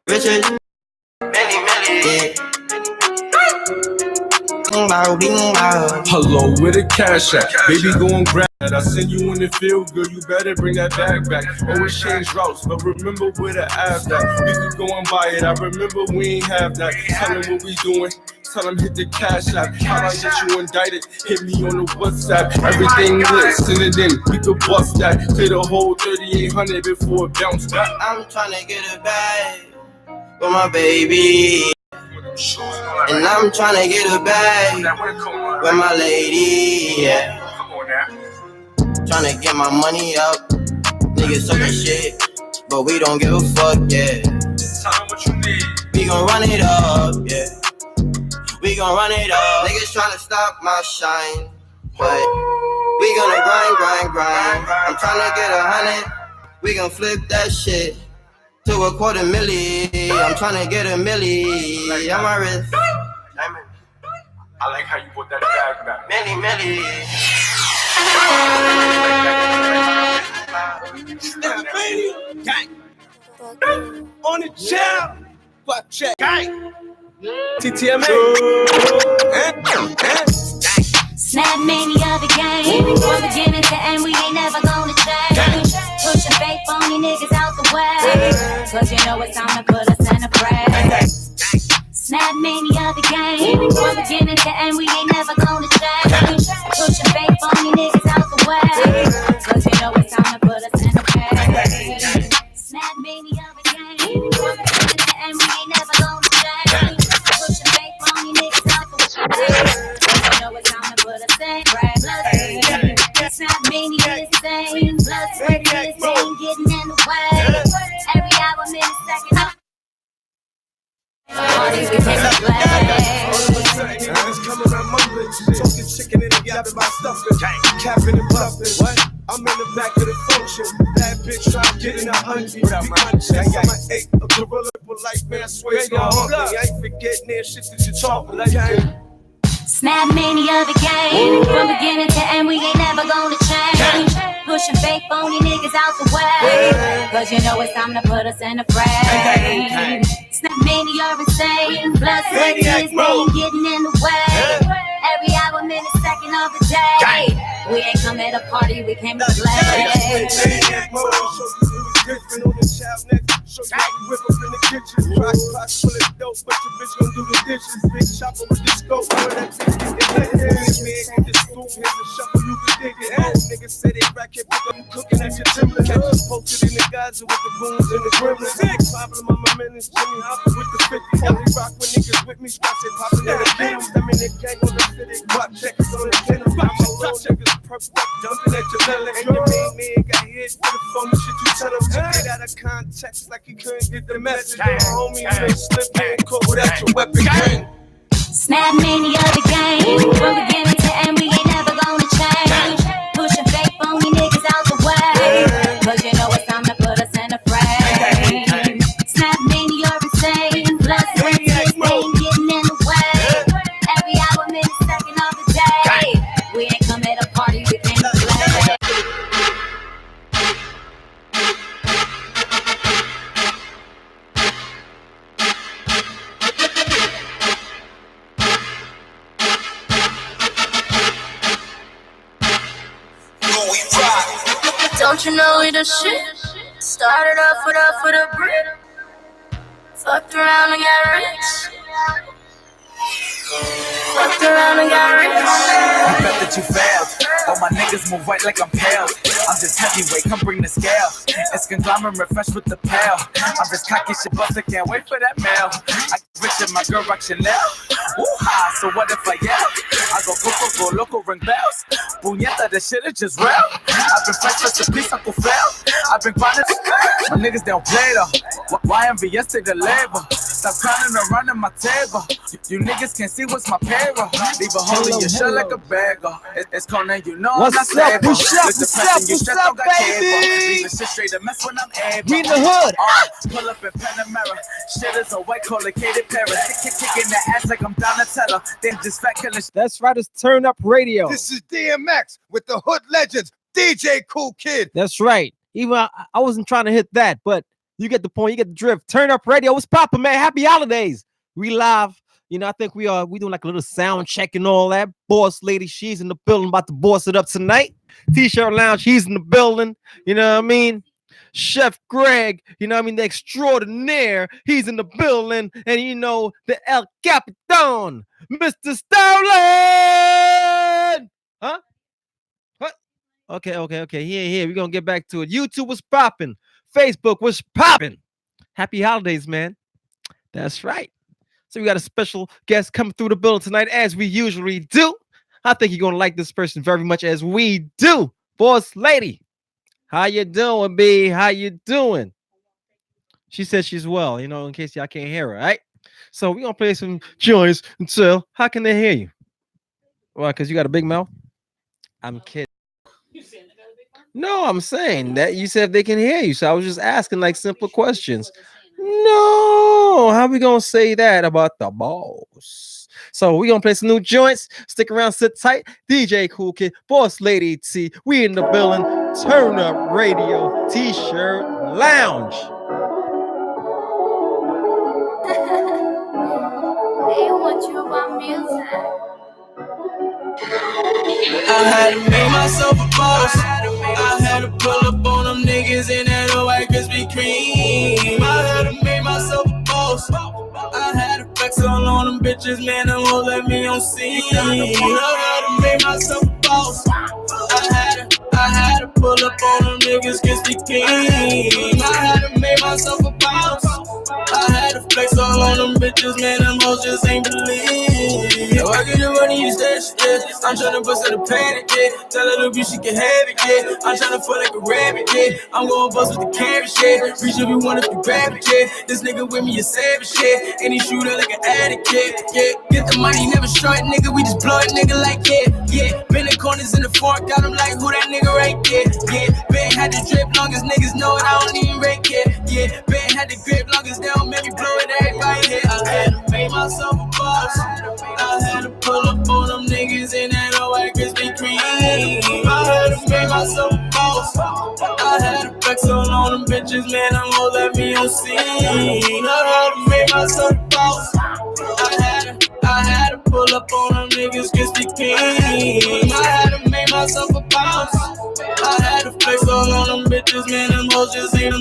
Richard, yeah. Hello, with a cash app. Baby, go and grab that. I send you in the field, girl. You better bring that bag back. Always change routes, but remember where the ass at. We could go and buy it. I remember we ain't have that. Tell them what we doing. Tell them hit the cash app. How I get you indicted? Hit me on the WhatsApp. Everything lit, send it in. We could bust that. Clear the whole 3,800 before it bounce back. I'm trying to get it back for my baby. And I'm trying to get a bag with my lady, yeah. Trying to get my money up. Niggas talking shit, but we don't give a fuck, yeah. Tell them what you need. We gon' run it up, yeah. We gon' run it up. Niggas trying to stop my shine, but we gonna grind. I'm trying to get 100. We gon' flip that shit to a $250,000. I'm trying to get $1 million on my wrist. I like how you put that bag back. Millie. Gang. On the chair. Fuck check. Gang. TTMA. Snap mania the game. From beginning to end, we ain't never gonna change. Pushing fake phony niggas out the way. Cause you know it's time to put us in a fray. Snap mania the game. From beginning to end, we ain't never gonna change. Pushing fake phony niggas out the way. Cause you know it's time to put us in a fray. Snap mania the game. From beginning to end, we ain't never gonna change. Pushing fake phony niggas out the way. Snap mania is the same. Blood sweat is the same. Getting in the way. Every hour, minute, second. Parties we take a play. Niggas coming around mumbling, talking chicken and yapping about stuffing, capping and bluffing. What? I'm in the back of the function. Bad bitch try to get in a hungry. Behind the chest on my 8, a gorilla polite man. I swear it's gonna haunt me. I ain't forgetting that shit that you talk like. Snap mania the game. From beginning to end, we ain't never gonna change. Pushing fake phony niggas out the way. Cause you know it's time to put us in a fray. Snap mania insane. Blood, sweat, tears, pain getting in the way. Every hour, minute, second of the day. We ain't come at a party, we came to play. Different on the child neck, show you how we whip up in the kitchen. Rock pot full of dope, but your bitch gon' do the dishes. Big chopper with the scope, all that bitch get the this man get the spoon, here's the shuffle, you can dig it. Niggas say they rack it, but I'm cooking at your timber. Catch you posted in the Gaza with the goons and the gremlins. Big problem on my minutes, Jimmy Hopper with the 50. Only rock when niggas with me, scratch it, popping at the beat. I'm in the gang on the city, rock checkers on the kennel. I'm alone, niggas perked up, jumping at your melon. And your main man got hit for the phone shit you tell him. Get out of context like he couldn't get the message. Homie, you ain't slipping in court without your weapon gang. Snap mania the game. From beginning to end, we ain't never gonna change. Pushing fake phony niggas out the way. Cause you know it's time to put us in a fray. Snap mania insane. Blood, sweat, tears, pain getting in the way. Every hour, minute, second of the day. We ain't come at a party, we came to play. Don't you know we the shit? Started off with a brick. Fucked around and got rich. Fucked around and got rich. I bet that you failed. All my niggas move white like I'm pale. I'm just heavyweight, come bring the scale. It's conglomerate fresh with the pail. I'm just cocky shit bust, I can't wait for that mail. I get rich and my girl rock Chanel. Ooh-ha, so what if I yell? I go loco, ring bells. Puñeta, this shit is just real. I've been fresh for peace, Uncle Phil. I've been grinding. My niggas don't play though. YMVS take the label. Stop clowning around at my table. You niggas can't see what's my payroll. Leave a hole in your shirt like a bagel. It's Conan, you know I'm not stable. What's up, baby? Leave the shit straight to mess when I'm able. We in the hood. Pull up in Panamera. Shit is a white collocated Paris. Kicking the ass like I'm Donatello. Then just fat killing. That's right, it's Turn Up Radio. This is DMX with the Hood Legends, DJ Kool Kid. That's right. Even I wasn't trying to hit that, but You get the point. You get the drift. Turn Up Radio. What's poppin', man? Happy holidays. We live. You know, I think we doing like a little sound check and all that. Boss lady, she's in the building, about to boss it up tonight. T-shirt lounge, he's in the building. You know what I mean? Chef Greg, you know what I mean? The extraordinaire, he's in the building. And you know, the El Capitan, Mr. Sterling. Huh? What? Okay. Here. We're going to get back to it. YouTube was popping. Facebook was popping. Happy holidays, man. That's right. So we got a special guest coming through the building tonight, as we usually do. I think you're going to like this person very much, as we do. Boss lady, how you doing, B? How you doing? She said she's well, you know, in case y'all can't hear her, all right? So we're going to play some joints until, how can they hear you? Well, because you got a big mouth? I'm kidding. No, I'm saying that you said they can hear you. So I was just asking like simple questions. No, how we gonna say that about the boss? So we gonna play some new joints. Stick around, sit tight. DJ Cool Kid, Boss Lady T, we in the building. Turn Up Radio, T-shirt lounge. They want you about music. I had to make myself a boss. I had to pull up on them niggas in that old white Krispy Kreme. I had to make myself a boss. I had to flex on them bitches, man, they won't let me on scene. I had to make myself a boss. I had to pull up on them niggas Krispy Kreme. I had to make myself a boss. I had to flex all on them bitches, man, them hoes just ain't believe. Yo, I get the money, you stash, yeah. I'm tryna bust out a panic, yeah. Tell her little bitch she can have it, yeah. I'm tryna fuck like a rabbit, yeah. I'm gon' bust with the carrot, yeah. Reach if you want, if you grab it, yeah. This nigga with me a savage, yeah. And he shoot her like an addict, yeah. Get the money, never short, nigga. We just blow it, nigga, like, yeah. Bend the corners in the fork, got him like, who that nigga right there, yeah. Ben had the drip, long as niggas know it, I don't even rake, yeah. Ben had the grip, long as they don't make me blow it, everybody hit. I had to make myself a boss. I had to pull up on them niggas in that old white Krispy Kreme. I had to make myself a boss. I had to flex on them bitches, man, I'm gonna let me on scene. I had to make myself a boss. I had to pull up on them niggas Krispy Kreme. I had to make myself a boss. I had to flex on them bitches, man, them hoes just ain't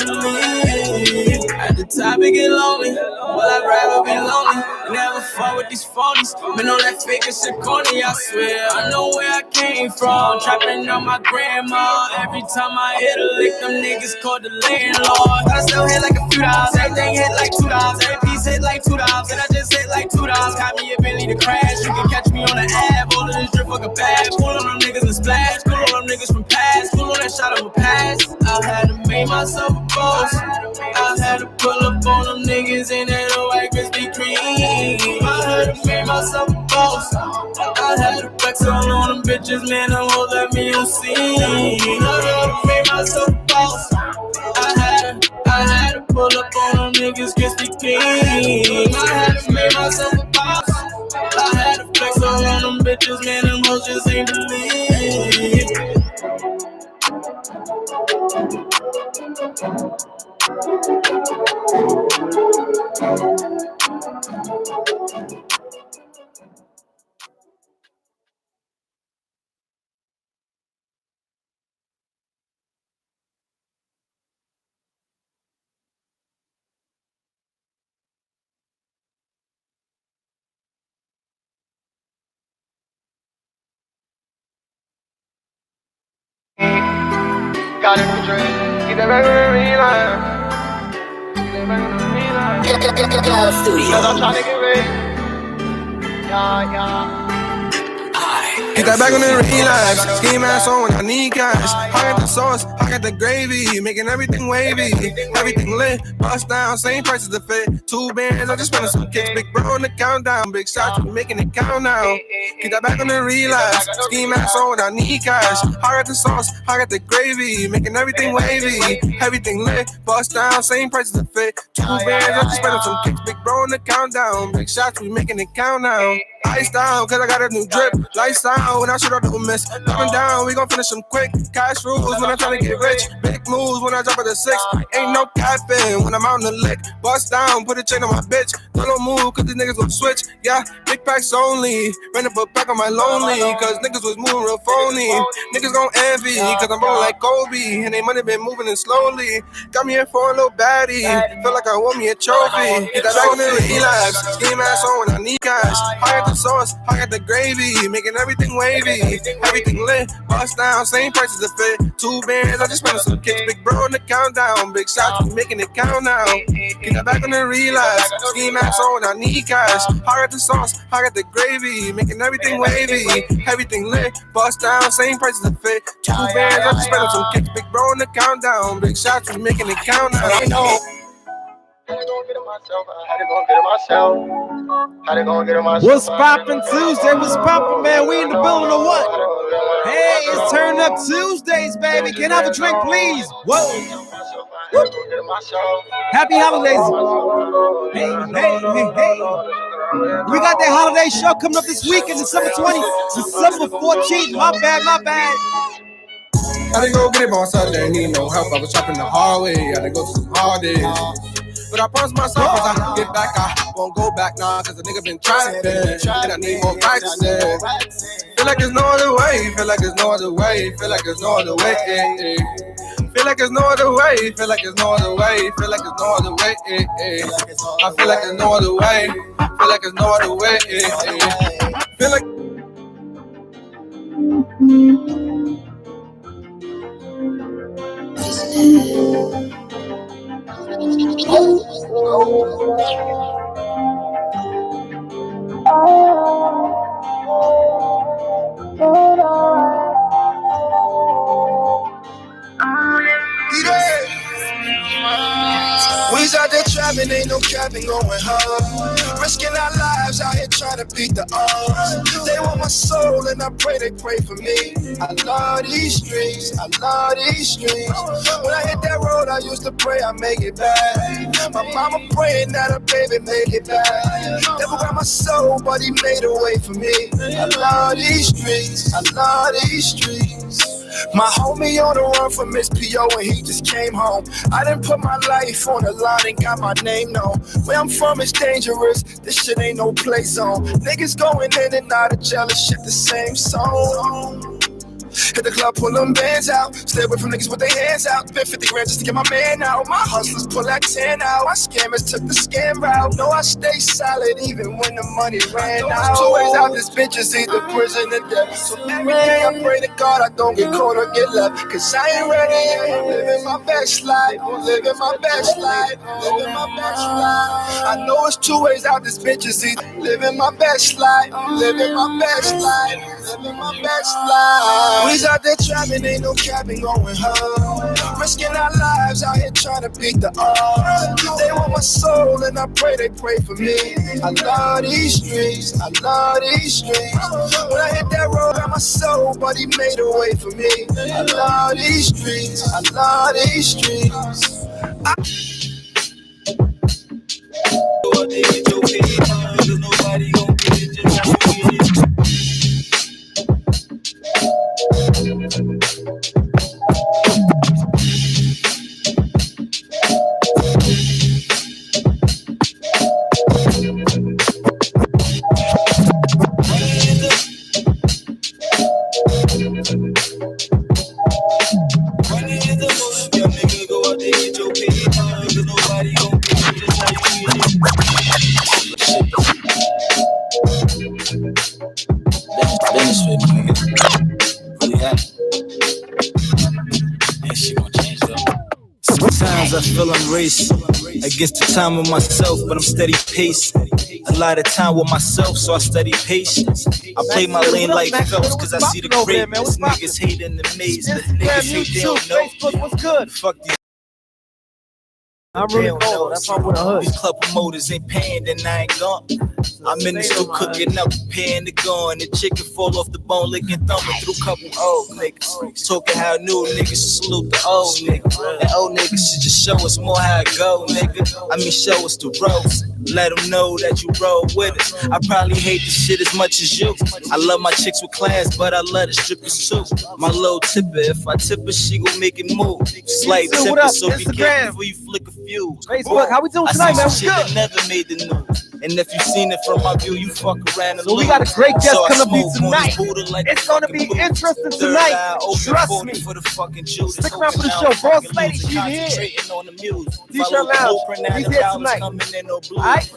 believe. At the top it get lonely, well I'd rather be lonely. Never fuck with these phonies, man, all that fake shit corny, I swear. I know where I came from, trapping on my grandma. Every time I hit a lick, them niggas called the landlord. I still hit like a few dollars, everything hit like $2. Every piece hit like $2, and I just hit like $2. Got me a Bentley to crash, you can catch me on the ab. All of this drip fuck a bag, pull on them niggas and splash. Pull on them niggas from past, pull on that shot of a pass. I had to make myself a boss. I had to pull up on them niggas in that old white Krispy Kreme. I had to make myself a boss. I had to flex on them bitches, man, they won't let me on scene. I had to make myself a boss. I had to pull up on them niggas Krispy Kreme. I had to make myself a boss. I had to flex on them bitches, man, them hoes just ain't believe. Got it for drink. Get that back on the reline. Get that back on the reline. Cause I'm tryna get ready. Yeah. Get that back on the relapse. Ski mask on when I need cash. I got the sauce, I got the gravy, making everything wavy, everything lit. Bust down, same price as the fit. 2 bands, I just spent some kicks. Big bro on the countdown, big shots, we making it count now. Get that back on the relapse. Ski mask on when I need cash. I got the sauce, I got the gravy, making everything wavy, everything lit. Bust down, same price as the fit. 2 bands, I just spent some kicks. Big bro on the countdown, big shots, we making it count now. Ice down, cause I got a new drip. Lights down, when I shoot, I don't miss. Coming down, we gon' finish them quick. Cash rules when I'm trying to get rich. Big moves when I drop at the 6. Ain't no capping when I'm out in the lick. Bust down, put a chain on my bitch. Don't move, cause these niggas gon' switch. Yeah, big packs only. Ran up a back on my lonely, cause niggas was moving real phony. Niggas gon' envy, cause I'm rolling like Kobe. And they money been moving in slowly. Got me in for a little baddie. Feel like I want me a trophy. Get that back on the relapse. Scheme ass on when I need cash. I got the sauce, I got the gravy. Making everything wavy. Everything lit. Bust down, same prices to fit. 2 bands, I just spent some kicks. Big bro on the countdown. Big shots, making it count now. Get that back on the relapse. Scheme ass on when I need cash. I got the sauce, I got the gravy. Making everything wavy. Everything lit. Bust down, same prices to fit. 2 bands, I just spent some kicks. Big bro on the countdown. Big shots, we making it count now. How they gon' get it myself? How they gon' get it myself? How they gon' get it myself? What's poppin' Tuesday? What's poppin', man? We in the building or what? Hey, it's Turn Up Tuesdays, baby. Can I have a drink, please? Whoa. Happy holidays. Hey. We got that holiday show coming up this weekend, December 14th. My bad. I didn't go get it by myself, didn't need no help. I was trapped in the hallway, I had to go through some hard days. But I promised myself once I get back, I won't go back now, cause the nigga been trapping, and I need more practices. Feel like there's no other way, feel like there's no other way, feel like there's no other way. Feel like there's no other way, feel like there's no other way, feel like there's no other way. I feel like there's no other way, feel like there's no other way. Feel like We's out there trapping, ain't no capping going hard. Risking our lives out here trying to beat the odds. They want my soul and I pray they pray for me. I love these streets, I love these streets. When I hit that road, I used to pray I make it back. My mama praying that her baby make it back. Never got my soul, but he made a way for me. I love these streets, I love these streets. My homie on the run from Miss P.O. and he just came home. I done put my life on the line and got my name known. Where I'm from is dangerous, this shit ain't no play zone. Niggas going in and out of jail and shit the same song. Hit the club, pull them bands out. Stay away from niggas with their hands out. Spent 50 grand just to get my man out. My hustlers pull that 10 out. My scammers took the scam route. No, I stay solid even when the money ran out. There's 2 ways out, this bitch is either prison or death. So every day I pray to God I don't get caught or get left. Cause I ain't ready yet. I'm living my best life. I'm living my best life. Living my best life. I know it's 2 ways out, this bitch is either living my best life. Living my best life. Living my best life. We's out there trapping, ain't no capping going hard. Risking our lives out here trying to beat the odds. They want my soul and I pray they pray for me. I love these streets, I love these streets. When I hit that road, got my soul, but he made a way for me. I love these streets, I love these streets. Nobody gon' get it, just how we get it. Sometimes I feel I'm racing against the time of myself, but I'm steady pacing. A lot of time with myself, so I study patience. I play my lane like Phelps, cause I see the greatness. Niggas hate in the maze, the niggas hate they don't know. What's good? Fuck these. I'm really cold. That's why I'm with a hood. These club promoters ain't paying, then I ain't gone. I'm in the store cooking up, preparing to go. And the chicken fall off the bone, licking thumbing through couple old niggas. Talking how new niggas should salute the old niggas. And old niggas should just show us more how it go, nigga. I mean, show us the ropes. Let them know that you roll with us. I probably hate this shit as much as you. I love my chicks with class, but I love the strippers too. My little tipper, if I tip her, she gon' make it move. Slight YouTube, what tipper, up? so be Instagram. careful before you flick a fuse. Facebook, how we doing I tonight, see man? some shit that never made the news. And if you seen it from my view, you fuck around and So we got a great guest So I coming up smoke on tonight. this Buddha like It's a gonna fucking be Buddha. interesting Third tonight. eye open, Trust 40 me. for the fucking Judas. Stick around for the Hoping show. now Boss fucking Lady, losing, she's here. concentrating on the music. T-shirt Follow the lounge. blueprint, now He's the here dollars tonight. coming in no blue. Alright.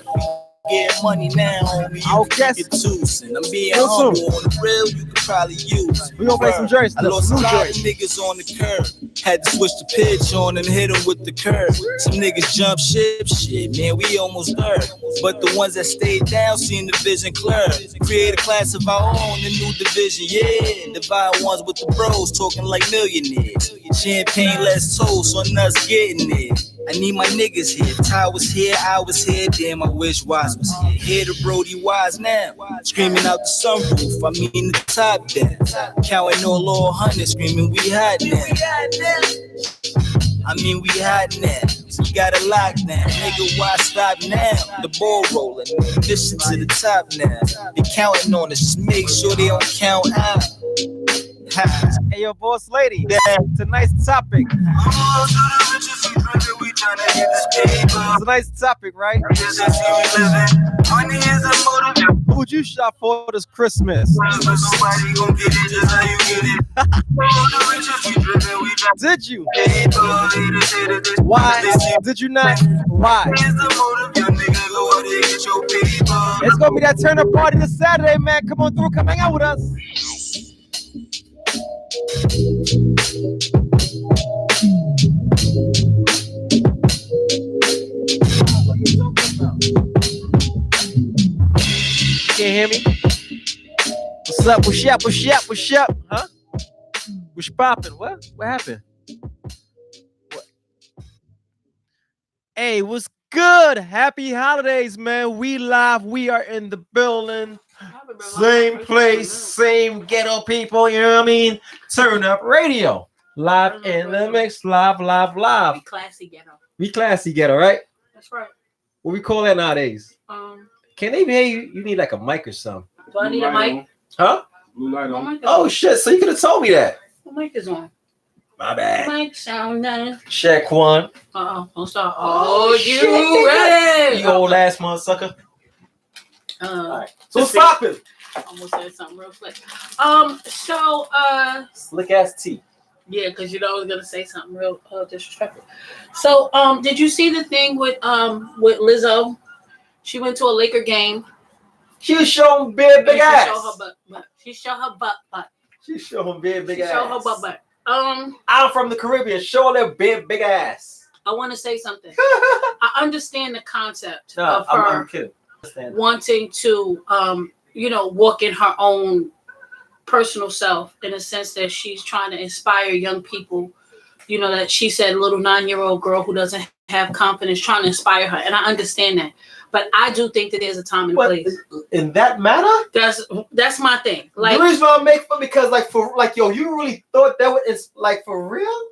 Get money now, homie. I'll You can guess. keep it too. And I'm being Real humble soon. on the real. You could probably use. We gonna play some joints. I lost a New lot of joints. niggas on the curb. Had to switch the pitch on and hit them with the curve. Some niggas jump ship, shit, man, we almost there. But the ones that stayed down seen the vision clear. Create a class of our own, a new division, yeah. Divide ones with the bros, talking like millionaires. Champagne less toast on us getting it. I need my niggas here. Ty was here, I was here. Damn, I wish Wise was here. Hear the Brody Wise now. Screaming out the sunroof, I mean the top down. Counting all little hundreds, screaming we hot now. I mean we hot now. We got a lockdown. Nigga, why stop now? The ball rolling. Mission to the top now. They counting on us, just make sure they don't count out. Hey, yo, Boss Lady. Tonight's topic. It's a nice topic, right? Who would you shop for this Christmas? Did you? Why did you not? Why? It's gonna be that turn up party this Saturday, man. Come on through, come hang out with us. Can't hear me? What's up? What's up? What's up? What's up? Huh? What's poppin'? What? What happened? What? Hey, what's good? Happy holidays, man. We live. We are in the building. Same place, same ghetto people. You know what I mean? Turn Up Radio. Live in the mix. Live. We classy ghetto. We classy ghetto, right? That's right. What we call that nowadays? Can they hear you? You need like a mic or something. Do I need a mic? Huh? Blue light on. Oh shit! So you could have told me that. The mic is on. My bad. Mic sound nice. Check one. Don't start. Oh, you ready? You old ass motherfucker. Alright. So what's see. poppin'? I almost said something real quick. Slick ass tea. Yeah, because you know I was gonna say something real disrespectful. So, did you see the thing with Lizzo? She went to a Laker game. She was showing big ass. Show her butt. She showed her butt. She showing big She ass. showed her butt. I'm from the Caribbean. Show their big ass. I want to say something. I understand the concept of her I'm kidding. wanting to, walk in her own personal self in a sense that she's trying to inspire young people. You know, that she said, little 9-year-old girl who doesn't have confidence, trying to inspire her. And I understand that. But I do think that there's a time and place. In that matter? That's my thing. Like, the reason why I make fun because you really thought that was like for real?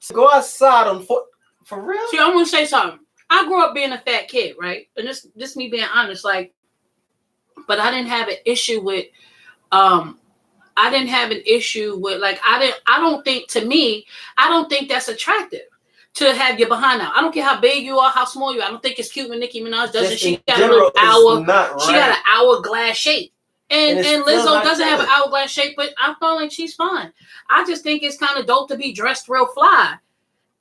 To go outside on foot for real? See, I'm gonna say something. I grew up being a fat kid, right? And this me being honest, like, but I didn't have an issue with like I don't think that's attractive to have your behind out. I don't care how big you are, how small you are. I don't think it's cute when Nicki Minaj does it. She got a little she got an hourglass shape. And Lizzo doesn't have an hourglass shape, but I feel like she's fine. I just think it's kind of dope to be dressed real fly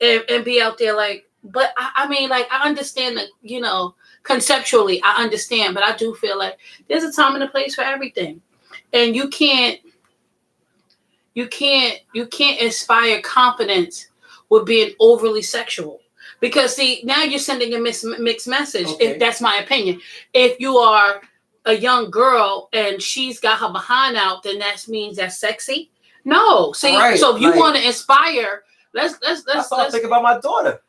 and be out there like, but I mean, like, I understand that, you know, conceptually, I understand, but I do feel like there's a time and a place for everything. And you can't inspire confidence with being overly sexual. Because see, now you're sending a mixed message, if that's my opinion. If you are a young girl and she's got her behind out, then that means that's sexy. No. See, right. So if you want to inspire, let's think about my daughter.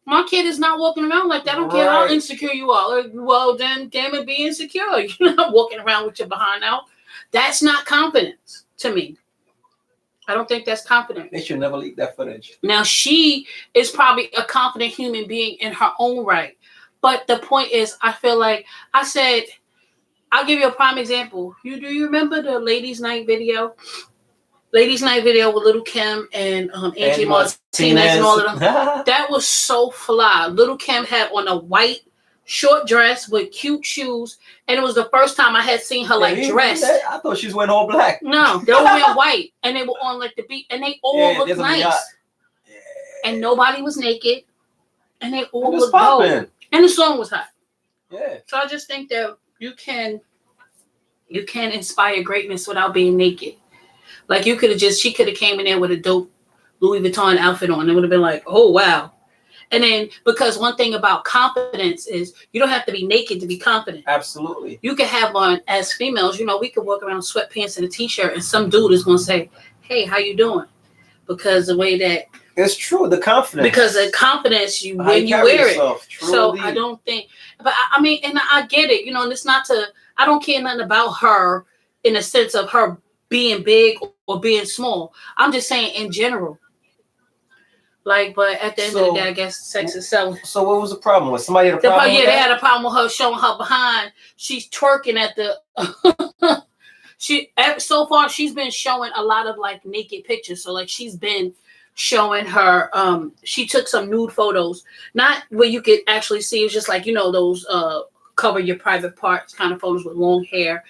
My kid is not walking around like that. I don't care how insecure you are. Like, well, then damn it, be insecure. You're not walking around with your behind out. That's not confidence to me. I don't think that's confident. They should never leak that footage. Now, she is probably a confident human being in her own right. But the point is, I feel like I said, I'll give you a prime example. Do you remember the Ladies Night video? Ladies Night video with Little Kim and Angie Martinez and all of them. That was so fly. Little Kim had on a white short dress with cute shoes, and it was the first time I had seen her dressed. I thought she was wearing all black. No, they were wearing white, and they were on like the beat, and they all looked nice. Yeah. And nobody was naked, and they all looked dope. And the song was hot. Yeah. So I just think that you can inspire greatness without being naked. Like she could have came in there with a dope Louis Vuitton outfit on. It would have been like, oh wow. And then because one thing about confidence is you don't have to be naked to be confident. Absolutely. You can have on, as females, we could walk around sweatpants and a t-shirt, and some dude is gonna say, hey, how you doing? Because the way that it's true, the confidence. Because the confidence when you wear it. So I don't think, but I mean, and I get it, and it's not to, I don't care nothing about her in the sense of her being big or being small. I'm just saying in general. Like, but at the end of the day, I guess sex is selling. So what was the problem? Was somebody had a problem? They had a problem with her showing her behind. She's twerking at the. So far she's been showing a lot of like naked pictures. So like she's been showing her. She took some nude photos, not where you could actually see. It's just like those cover your private parts kind of photos with long hair,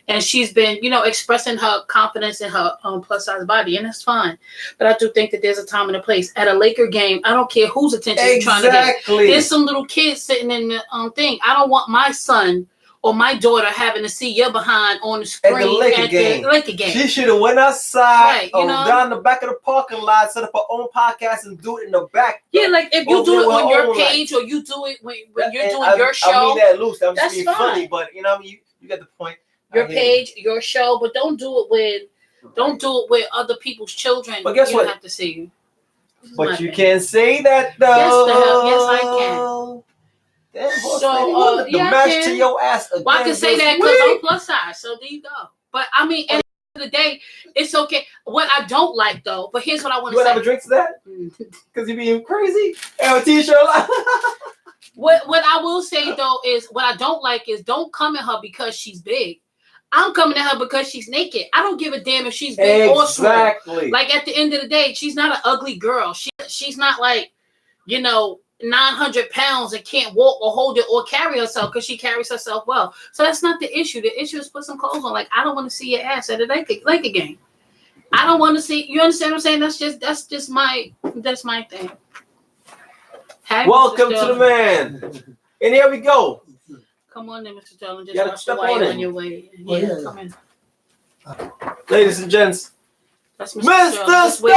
and she's been expressing her confidence in her plus size body, and that's fine. But I do think that there's a time and a place. At a Laker game, I don't care whose attention you're trying to get. There's some little kids sitting in the thing. I don't want my son or my daughter having to see your behind on the screen at the Laker game. She should have went outside down the back of the parking lot, set up her own podcast and do it in the back. Yeah, like if you do it on your page or you do it when you're doing your show. I mean that loose. I'm just being funny, but you get the point. Your page, your show, but don't do it with other people's children. But guess what? Don't have to see you. But you can't say that though. Yes, I can. So the match to your ass again. Well, I can say that because I'm plus size, so there you go. But I mean, at the end of the day, it's okay. What I don't like though, but here's what I want to say. You want to have a drink to that? Because you being crazy. Have a t-shirt. What I will say though is what I don't like is don't come at her because she's big. I'm coming at her because she's naked. I don't give a damn if she's big or small. Exactly. Like at the end of the day, she's not an ugly girl. She's not like 900 pounds and can't walk or hold it or carry herself because she carries herself well. So that's not the issue. The issue is put some clothes on. Like I don't want to see your ass at a Laker game. I don't want to see. You understand what I'm saying? That's just my thing. Welcome to the man. And here we go. Come on in, Mr. Sterling. Just watch the wire on your way. Yeah, come in. Ladies and gents, that's Mr. Sterling.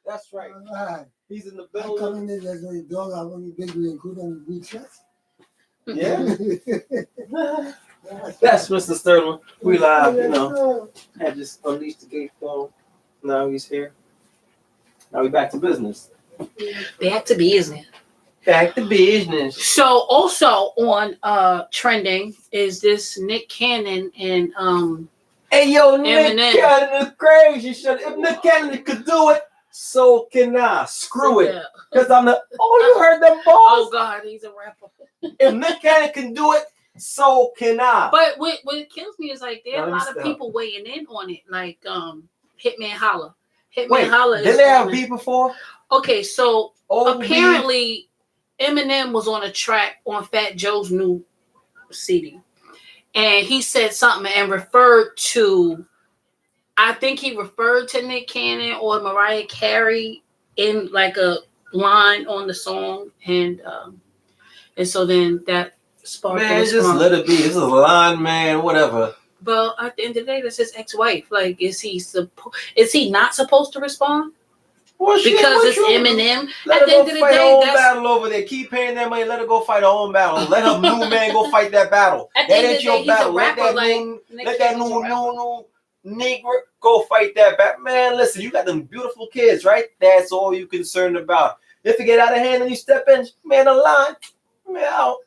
That's right. He's in the building. I come in there, there's no dog. I want you big and good on the chest. Yeah. That's Mr. Sterling. We live, had just unleashed the gate phone. Now he's here. Now we back to business. Back to business. Back to business. So also on trending is this Nick Cannon and Hey yo, Nick Eminem. Cannon is crazy. If Nick Cannon could do it, so can I. Screw it. Because I'm the you heard them balls? Oh God, he's a rapper. If Nick Cannon can do it, so can I. But what kills me is like there are a lot of people weighing in on it, like Hitman Holla. Holla. Didn't they have beef before? Okay, so apparently Eminem was on a track on Fat Joe's new CD, and he said something and referred to. I think he referred to Nick Cannon or Mariah Carey in like a line on the song, and so then that sparked. Man, just let it be. This is a line, man. Whatever. But at the end of the day, that's his ex-wife. Like, is he not supposed to respond? Well, because it's Eminem. Let her go fight her own battle over there. Keep paying that money. Let her go fight her own battle. Let her new man go fight that battle. That ain't your battle. Let that new nigga go fight that battle. Man, listen, you got them beautiful kids, right? That's all you concerned about. If you get out of hand and you step in, man, the line,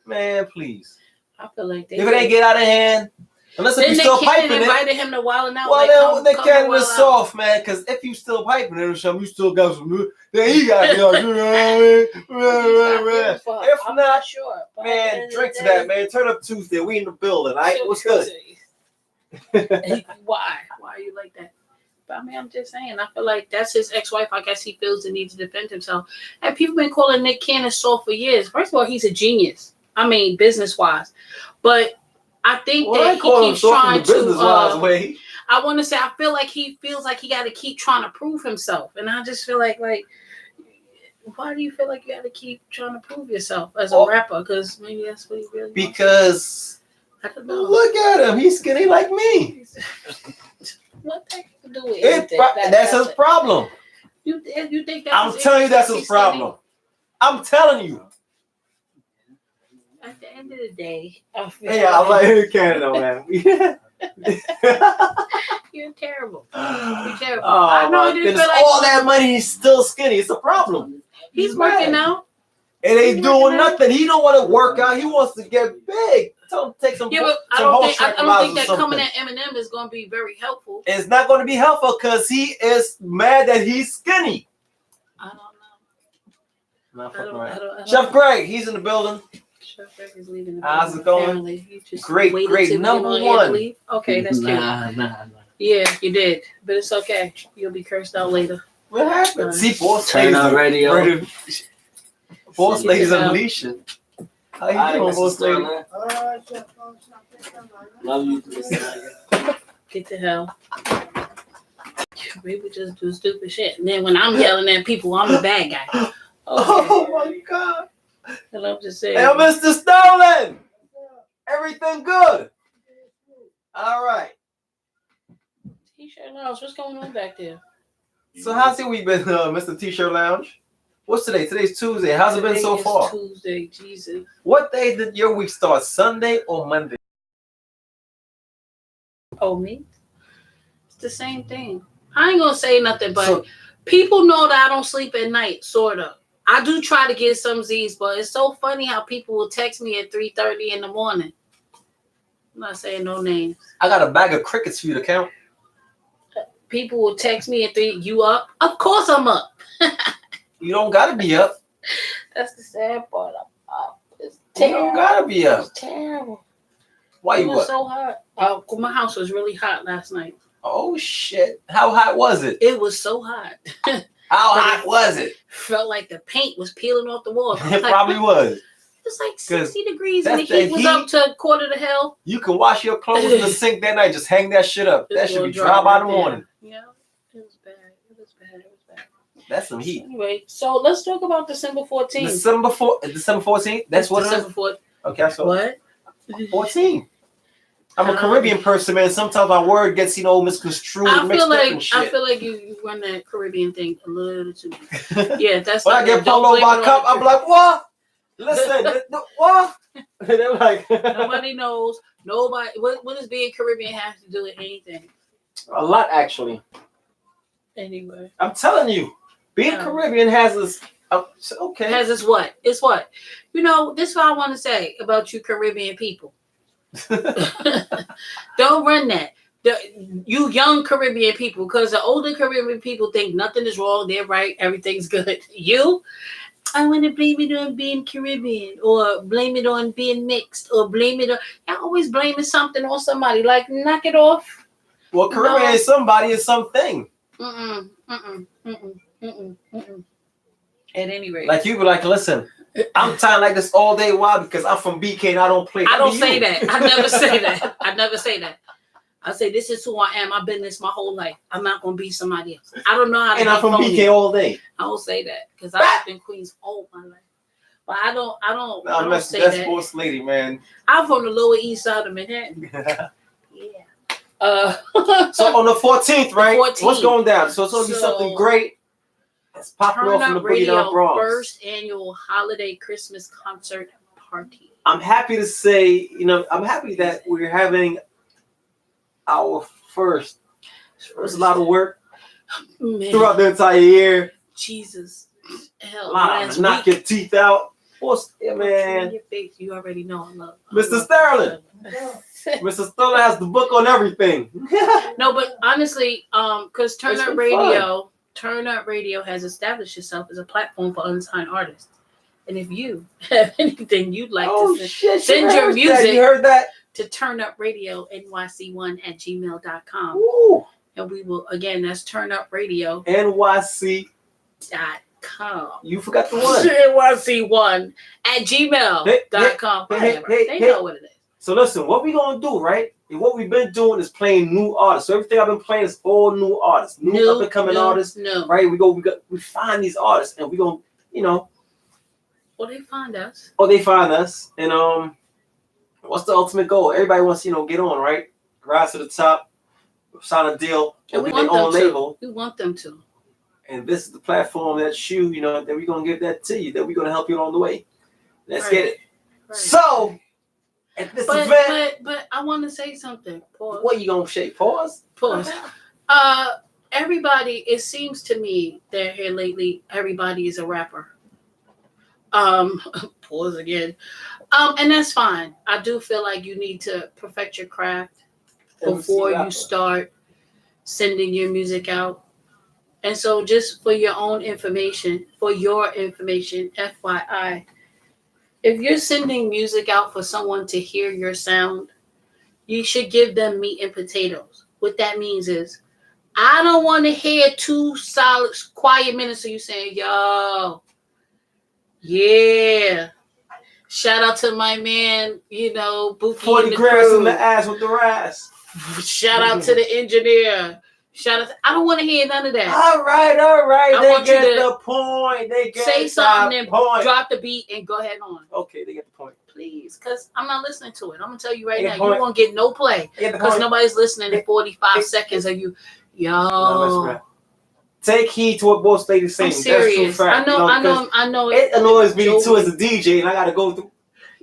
man, please. I feel like if it ain't get out of hand, Unless if Then you Nick still Cannon piping it. invited him to Wildin' Out. Well, like, then come Nick Cannon to is Wildin' Out. soft, man. Because if you still piping it or something, you still got some. Then he got to be like, you know what I mean? If I'm not, sure. But man, drink to that, man. Turn up Tuesday. We in the building, all right? What's good? Why? Why are you like that? But I mean, I'm just saying. I feel like that's his ex-wife. I guess he feels the need to defend himself. And people been calling Nick Cannon soft for years. First of all, he's a genius. I mean, business-wise. But I think that he keeps trying to. Way. I want to say I feel like he feels like he got to keep trying to prove himself, and I just feel like why do you feel like you got to keep trying to prove yourself as a rapper? Because maybe that's what he really wants. Because I don't know. look at him, he's skinny like me. What that have to do with anything? That's his problem. You think that? I'm telling you, that's his problem. I'm telling you. At the end of the day, I feel Hey, I like Canada, man. You're terrible. You're terrible. Oh, I know you goodness. feel like All that money, he's still skinny. It's a problem. he's working out. And ain't doing nothing. He don't want to work out. He wants to get big. Tell him to take some. Yeah, but I don't think that coming at Eminem is going to be very helpful. It's not going to be helpful because he is mad that he's skinny. I don't know. Not fucking I right. don't Chef Greg, he's in the building. Chef Greg is leaving. How's it going? Great, number one. Okay, that's cute. Nah. Yeah, you did, but it's okay. You'll be cursed out later. What happened? See, boss Turn on radio. Boss ladies unleashing. How you doing, boss lady? Love you. Get the hell. People just do stupid shit. And then when I'm yelling at people, I'm the bad guy. Okay. Oh my God. And I'm just saying. Hey, Mr. Sterling. Everything good? All right. T-shirt lounge. What's going on back there? So how's your week been, Mr. T-shirt lounge? What's today? Today's Tuesday. How's it been so far? Tuesday, Jesus. What day did your week start? Sunday or Monday? Oh, me? It's the same thing. I ain't gonna say nothing, but people know that I don't sleep at night, sort of. I do try to get some Z's, but it's so funny how people will text me at 3:30 in the morning. I'm not saying no names. I got a bag of crickets for you to count. People will text me at 3. You up? Of course I'm up. You don't gotta be up. That's the sad part. I'm up. It's You terrible. don't gotta be up. It's terrible. Why It you was up? so hot. My house was really hot last night. Oh shit! How hot was it? It was so hot. How hot was it? Felt like the paint was peeling off the wall. It probably was. It's like 60 degrees and the that's heat the was heat. up to quarter to hell. You can wash your clothes in the sink that night. Just hang that shit up. That should be dry by the morning. Yeah, it was bad. It was bad. That's some heat. Anyway, so let's talk about December 14th. December 14th. That's what December it is. 14th. Okay, so What? 14. I'm a Caribbean person, man. Sometimes my word gets, misconstrued and mixed up and shit. I feel like you run that Caribbean thing a little too much. Yeah, that's when I get pulled over by a cop, I'm like, what? Listen, what? They're like, nobody knows. Nobody. What does being Caribbean have to do with anything? A lot, actually. Anyway, I'm telling you, being Caribbean has this. Okay. Has this what? It's what? This is what I want to say about you Caribbean people. Don't run that. You young Caribbean people, because the older Caribbean people think nothing is wrong, they're right, everything's good. I want to blame it on being Caribbean, or blame it on being mixed, or blame it on. I always blaming something on somebody. Like, knock it off. Well, Caribbean is somebody, is something. At any rate, like you be like, listen, I'm tired like this all day. Why? Because I'm from BK and I don't play. I don't say that. I never say that. I never say that. I say this is who I am. I've been this my whole life. I'm not gonna be somebody else. I don't know how to. And I'm from BK all day. I don't say that because I've been Queens all my life. But I don't say that's that. boss lady, man. I'm from the Lower East Side of Manhattan. So on the 14th, right? 14th. What's going down? So it's gonna be something great. It's popping off in the Boogie Down Bronx. First annual holiday Christmas concert party. I'm happy to say, I'm happy that we're having our first. It was a lot of work throughout the entire year. Jesus. Hell, a lot of knock your teeth out. What's man? Your face, you already know I love Mr. Sterling. Mr. Sterling has the book on everything. No, but honestly, because Turn It's Up been Radio has established itself as a platform for unsigned artists. And if you have anything you'd like to send your music You heard that? to turnupradio.nyc1@gmail.com. Ooh. And we will, again, that's turnupradio.com. NYC. You forgot the one. nyc1@gmail.com. Hey. They know what it is. So listen, what we gonna do, right? And what we've been doing is playing new artists. So everything I've been playing is all new artists, new up and coming artists. Right? We find these artists, and we gonna, Well, they find us. Oh, they find us, and what's the ultimate goal? Everybody wants to, get on, right? Rise to the top, sign a deal, and be their own label. We want them to. And this is the platform that that we're gonna give that to you, that we're gonna help you along the way. Let's get it. Right. So at this event, but I want to say something. Pause. What you gonna say? Pause. Everybody, it seems to me that here lately, everybody is a rapper. Pause again. And that's fine. I do feel like you need to perfect your craft before you start sending your music out. And so just for your information, FYI, if you're sending music out for someone to hear your sound, you should give them meat and potatoes. What that means is, I don't want to hear 2 solid, quiet minutes of you saying, yo, yeah. Shout out to my man, Buki 40 grams in the ass with the ras. Shout out to the engineer. I don't want to hear none of that. All right. I want you to the point. They get say something and point. Drop the beat and go ahead on. Okay, they get the point. Please, because I'm not listening to it. I'm going to tell you right now, you won't get no play because nobody's listening to 45 seconds of you. Yo. No, take heed to what both ladies saying. I'm serious. That's true fact. I know. It annoys me too as a DJ, and I got to go through.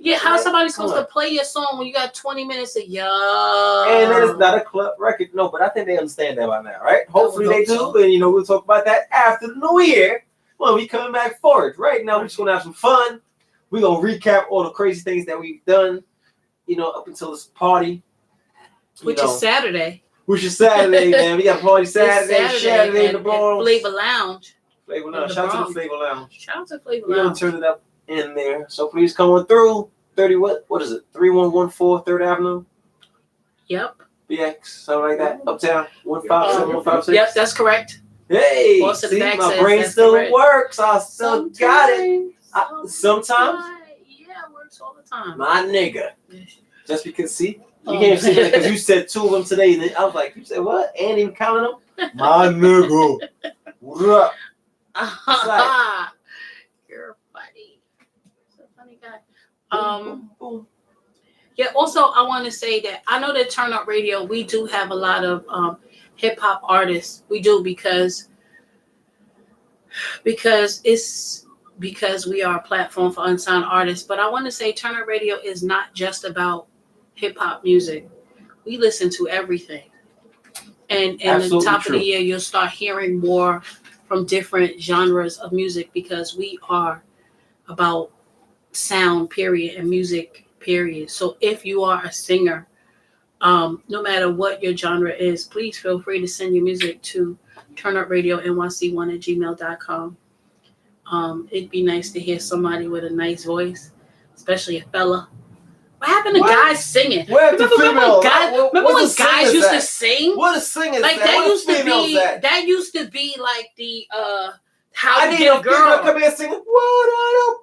Yeah, how's somebody supposed to play your song when you got 20 minutes of yo? And then it's not a club record. No, but I think they understand that by now, right? Hopefully they do. So. And we'll talk about that after the new year when we coming back forward. Right now, we're just gonna have some fun. We're gonna recap all the crazy things that we've done, up until this party. Which is Saturday. Man. We got a party Saturday in the Bronx. Flavor Lounge. Shout out to the Flavor Lounge. Shout out to Flavor We're Lounge. gonna turn it up in there. So please come on through. 30 what is it? 3114 3rd Avenue? Yep. BX, something like that. Uptown 157 156. Yep, that's correct. Hey, Boston see, Back my says brain that's still correct. works. I still got it. Sometimes. Yeah, it works all the time. My nigga. Just because, see? You can't see that because you said 2 of them today. And I was like, you said what? And even counting them? My nigga. What up? You're funny. So funny guy. Yeah, also I want to say that I know that Turn Up Radio, we do have a lot of hip hop artists. We do because we are a platform for unsigned artists. But I want to say Turn Up Radio is not just about hip hop music. We listen to everything. And in the top of the year, you'll start hearing more from different genres of music because we are about sound, period, and music, period. So if you are a singer, no matter what your genre is, please feel free to send your music to turnupradio.nyc1@gmail.com. It'd be nice to hear somebody with a nice voice, especially a fella. What happened to guys singing? Remember when guys used to sing? What a singer is like that used to be that used to be like the how to get a girl come here singing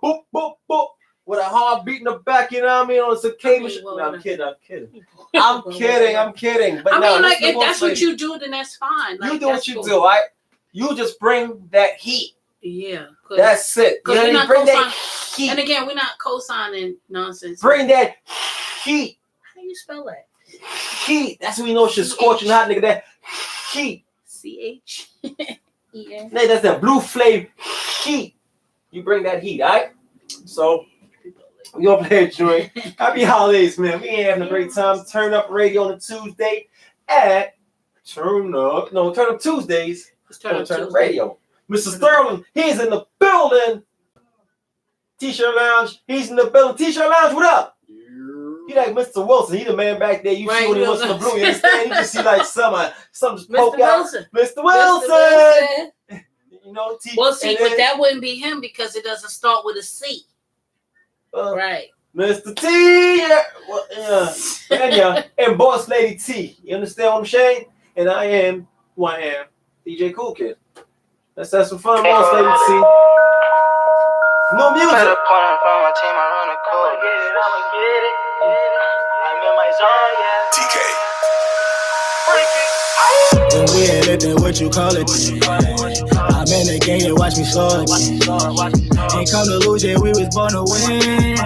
boop boop boop with a hard beat in the back, you know what I mean, on a cicada. No, I'm kidding. I'm kidding. But like if that's what you do, then that's fine. Like, you do what you do, right? You just bring that heat. Yeah. That's it. You know, bring that heat. And again, we're not co-signing nonsense. Bring that heat. How do you spell that? Heat. That's when you know she's scorching hot, nigga. That heat. CHEN. Hey, that's that blue flame heat. You bring that heat, all right? So we gonna play a joint. Happy holidays, man. We ain't having a great time. Turn Up Radio on a Tuesday at Turn Up Tuesdays. Turn Up Radio. Mr. Sterling, he's in the building. T-shirt lounge. He's in the building. T-shirt lounge, what up? He like Mr. Wilson. He the man back there. You see when he was in the blue. You understand? You just see like some just poke out. Mr. Wilson. You know, well, see, but that wouldn't be him because it doesn't start with a C. Right. Mr. T. Well, and Boss Lady T. You understand what I'm saying? And I am who I am. DJ Cool Kid. Let's have some fun, Boss Lady T. No music. Better point on from my team, I run a code. I'ma get it. I'm in my zone, yeah. TK. Then we ain't living what you call it. I'm in the game, you watch me score it. Ain't come to lose, yeah, we was born to win.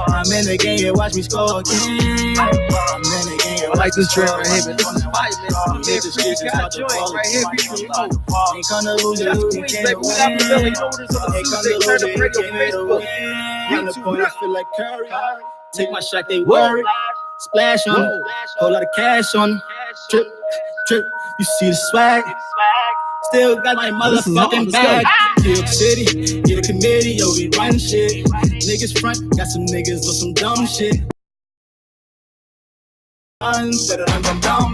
I'm in the game, you watch me score again. I'm in the game, you like this track right here, man. This is fire, man. This is got joint right here. Ain't come to lose, yeah, we can't win. Ain't come to lose, yeah, we can't win. On the point, I feel like Curry. Take my shot, they worry. Splash on it. Whole lot of cash on it. Trip, trip. You see the swag. Still got my motherfucking bag. New York City, get a committee, yo, we run shit. Niggas front, got some niggas with some dumb shit. Better run,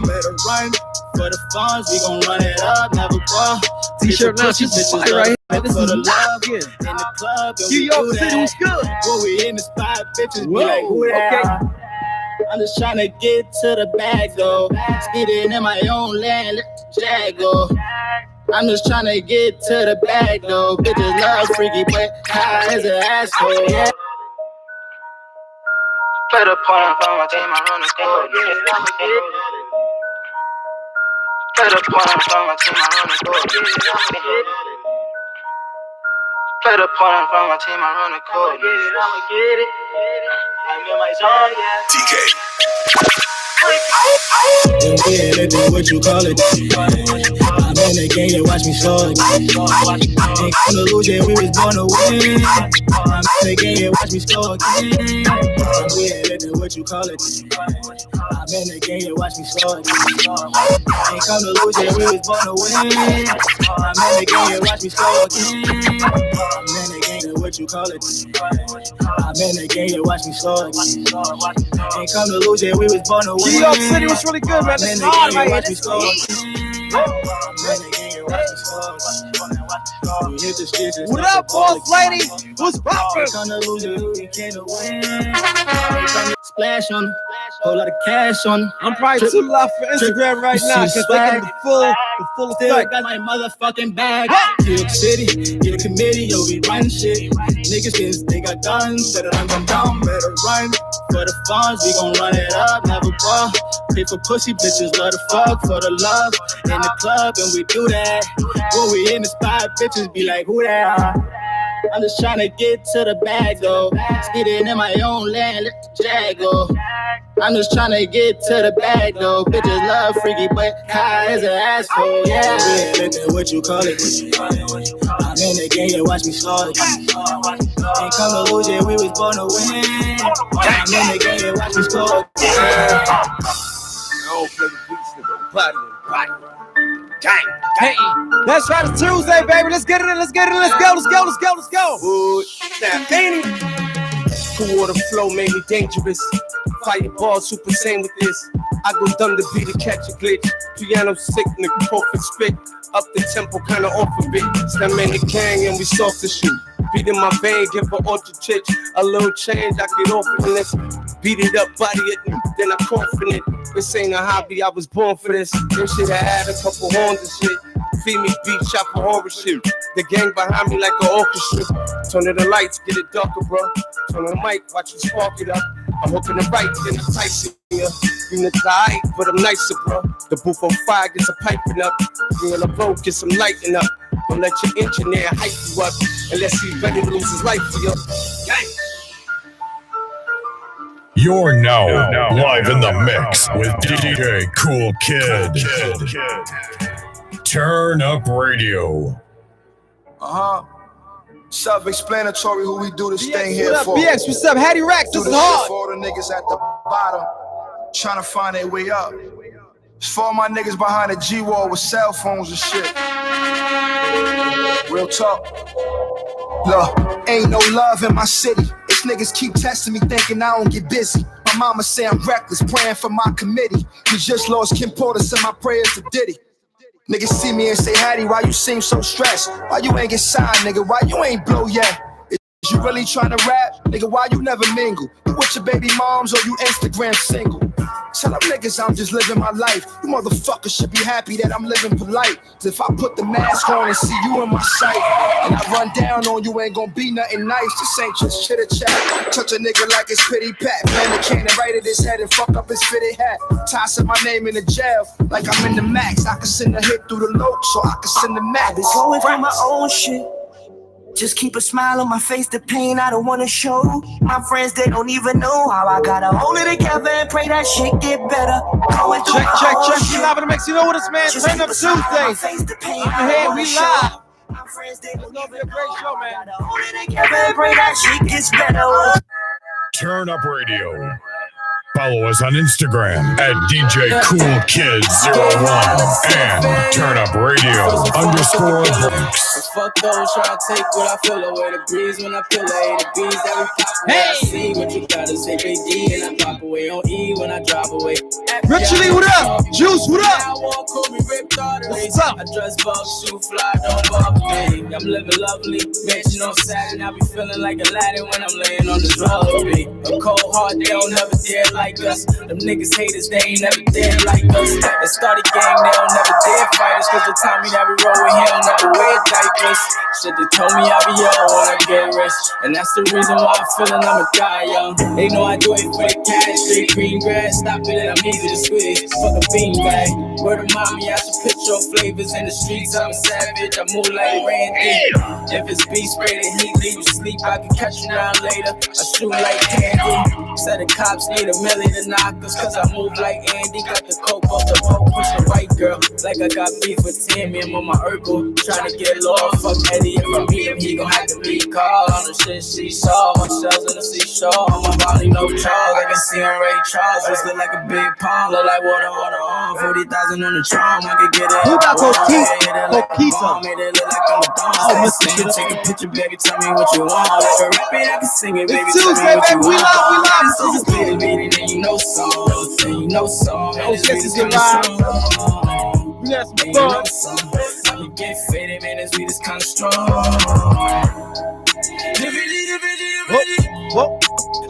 better run. For the funds, we gon' run it up, never fall. T-shirt now, she's fire right here. This for is the loud love again. in the club. New York City was good. When we in the spot, bitches be like, who that? I'm just trying to get to the bag, though. Speeding in my own land, let the jag go. I'm just trying to get to the bag, though. Bitches love freaky, but high as an asshole, yeah. Better point on from my team, I run a code. I'ma get it. Better point on from my team, I run a code. I'ma get it. Better point on from my team, I run a code. I'ma get it. I'm in my zone, yeah. TK. Then we ain't living what you call it. I'm in the game, you watch me score it. Ain't come to lose, yeah, we was born to win. I'm in the game, you watch me score again. We ain't living what you call it. I'm in the game, you watch me score it. Ain't come to lose, yeah, we was born to win. I'm in the game, you watch me score again. I'm in the game, what you call it. I'm in the game, you watch me score it. Ain't come to lose, yeah, we was born to win. New York City was really good, man. This is hard right here. This is what up, Boss Lady? What's poppin'? Splash on it. Whole lot of cash on it. I'm probably too loud for Instagram right now because they get the full effect. Got my motherfucking bag. New York City, get a committee, yo, we run shit. Niggas they got guns, better run them down, better run. For the funds, we gon' run it up, never fall. Pay for pussy, bitches love the fuck for the love. In the club, and we do that. When we in the spot, bitches be like, who that? I'm just trying to get to the bag, though. Speeding in my own land, let the jag go. I'm just trying to get to the bag, though. Bitches love freaky, but high as an asshole, yeah. We ain't living what you call it. I'm in the game, you watch me score it. Ain't come to lose, yeah, we was born to win. I'm in the game, you watch me score it. Hey, that's right, it's Tuesday, baby. Let's get it in, let's get it in, let's go. Good. Snap, ain't it? Cool water flow made me dangerous. Fireball, super sane with this. I go dumb to beat to catch a glitch. Piano sick, nigga, profit spit. Up the tempo, kinda off a bit. Stem in the gang and we soft to shoot. Beat in my vein, give her ultra chitch. A little change, I get off on this. Beat it up, body it, then I cough in it. This ain't a hobby, I was born for this. This shit, I had a couple horns and shit. Feed me beat, shot for horror shit. The gang behind me like an orchestra. Turn on the lights, get it darker, bro. Turn on the mic, watch you spark it up. I'm hooking the right, then I'm typing ya. You niggas aight, but I'm nicer, bro. The booth on fire, get some piping up. You on the road, get some lighting up. Don't let your engineer hype you up. Unless he's ready to lose his life for you. Gang. You're now live in the mix with DJ Cool Kid. Turn Up Radio. Self-explanatory who we do this thing here What up, for. BX? What's up? Hattie Racks, Do this this is shit hard. for all the niggas at the bottom, trying to find their way up. It's for all my niggas behind the G-wall with cell phones and shit. Real talk. Look, ain't no love in my city. If niggas keep testing me thinking I don't get busy. My mama say I'm reckless, praying for my committee. We just lost Kim Porter, send my prayers to Diddy. Niggas see me and say, Hattie, why you seem so stressed? Why you ain't get signed, nigga? Why you ain't blow yet? Is you really tryna rap? Nigga, why you never mingle? You with your baby moms or you Instagram single? Tell them niggas I'm just living my life. You motherfuckers should be happy that I'm living polite. Cause if I put the mask on and see you in my sight, and I run down on you, ain't gonna be nothing nice. This ain't just chitter chat. Touch a nigga like it's pity pat. Man, the cannon right at his head and fuck up his fitted hat. Tossing my name in the jail like I'm in the max. I can send a hit through the loc, so I can send the max. I've been going through my own shit. Just keep a smile on my face, the pain I don't wanna show. My friends, they don't even know how I gotta hold it together and pray that shit get better. Going through check. We live in the mix. You know what it's, man? Turn up Tuesday. Hey, we live. My friends, they don't even know. A great show, man. Hold it together and pray that shit gets better. Turn Up Radio. Follow us on Instagram at DJ Cool Kids 01 and Turn Up Radio _Breaks. Fuck those try to take what I feel away the breeze when I feel A the B's that we pop away. I see what you gotta say, JD, and I pop away on E when I drop away. Richie, what up? Juice, what up? I won't call me ripped arteries. I dress buff, shoe fly, don't bother me. I'm living lovely, bitch, no Saturn. I be feeling like Aladdin when I'm laying on the drug beat. A cold heart, they don't never dare like us. Them niggas haters, they ain't never dare like us. They started gang, they don't never dare fight us. Cause the Tommy that we roll with, he don't never wear diapers. Shit, they told me I be young when I get rich. And that's the reason why I'm feeling I'ma die young. They know I do it for the cash. Straight green grass, stop it and I'm easy to squeeze. Fuck a bean bag. Word of mommy, I should put your flavors in the streets. I'm a savage, I move like Randy. If it's beef spray, the heat leave you sleep. I can catch you down later. I shoot like candy. Said the cops need $1 million to knock us. Cause I move like Andy. Got the coke off the boat, push the white girl. Like I got beef with Tammy. I'm on my herbal, trying to get lost. Fuck Eddie, if I meet him, he gon' have to be called. On the shit she saw, my shells in the seashore. On my body, no Charles. I can see him Ray Charles. Just look like a big palm, look like water on. 40,000 on the charm, I can get it. Who got Coquito? Made it look like I'm a dog. Take a picture, baby, tell me what you want. Like a rap it, I can sing it, baby. It's Tuesday, baby, we live. So just play the beat and you know song. And you know song. And it's really coming strong. We got some fun. I can get faded, man, this beat is kinda strong. Whoa.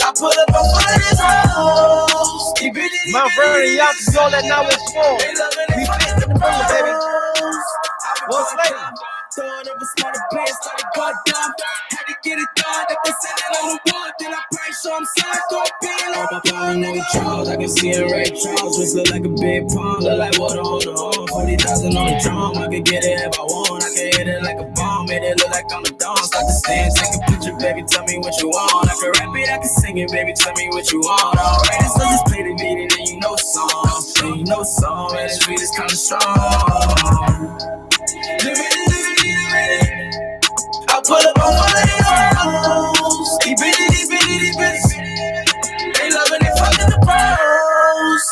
I pull up on one of his hoes. Mount Vernon, y'all can go that now it's full. We fit in the middle, baby. What's late? Throwing up a smarter place, started cut down. Had to get it done, if they said it on the wall, then I pray, so I'm signed to a bill. All my body, no Charles, I can see it Ray Charles. Just look like a big palm, look like water on the horn. 40,000 on the drum, I can get it if I want. I can hit it like a bomb, made it look like I'm a dawn. Start to stand, take a picture, baby, tell me what you want. I can rap it, I can sing it, baby, tell me what you want. Alright, so just play the beat and then you know song. And you know song, and this beat is kinda strong. I pull up on one of these hoes. These bitches. They loving it, fucking the bros.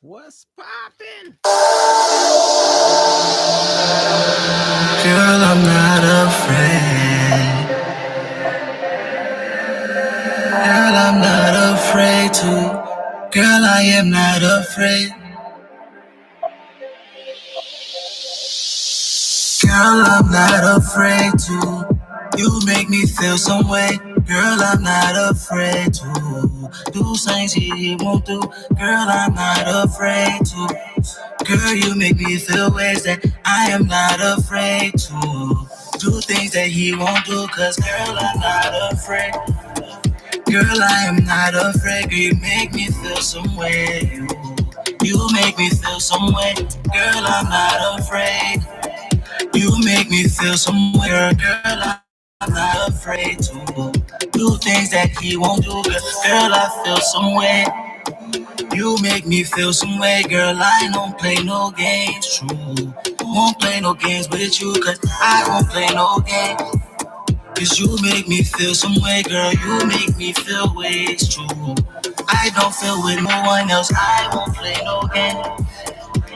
What's poppin'? Girl, I'm not afraid. Girl, I'm not afraid to. Girl, I am not afraid. Girl, I'm not afraid to. You make me feel some way. Girl, I'm not afraid to do things he won't do. Girl, I'm not afraid to. Girl, you make me feel ways that I am not afraid to do things that he won't do. Cause girl, I'm not afraid. Girl, I am not afraid. Girl, you make me feel some way. You make me feel some way. Girl, I'm not afraid. You make me feel some way. Girl, I'm not afraid to do things that he won't do. Girl, I feel some way. You make me feel some way, girl. I don't play no games, true. Won't play no games with you, cause I won't play no games. Cause you make me feel some way, girl. You make me feel ways, true. I don't feel with no one else. I won't play no games.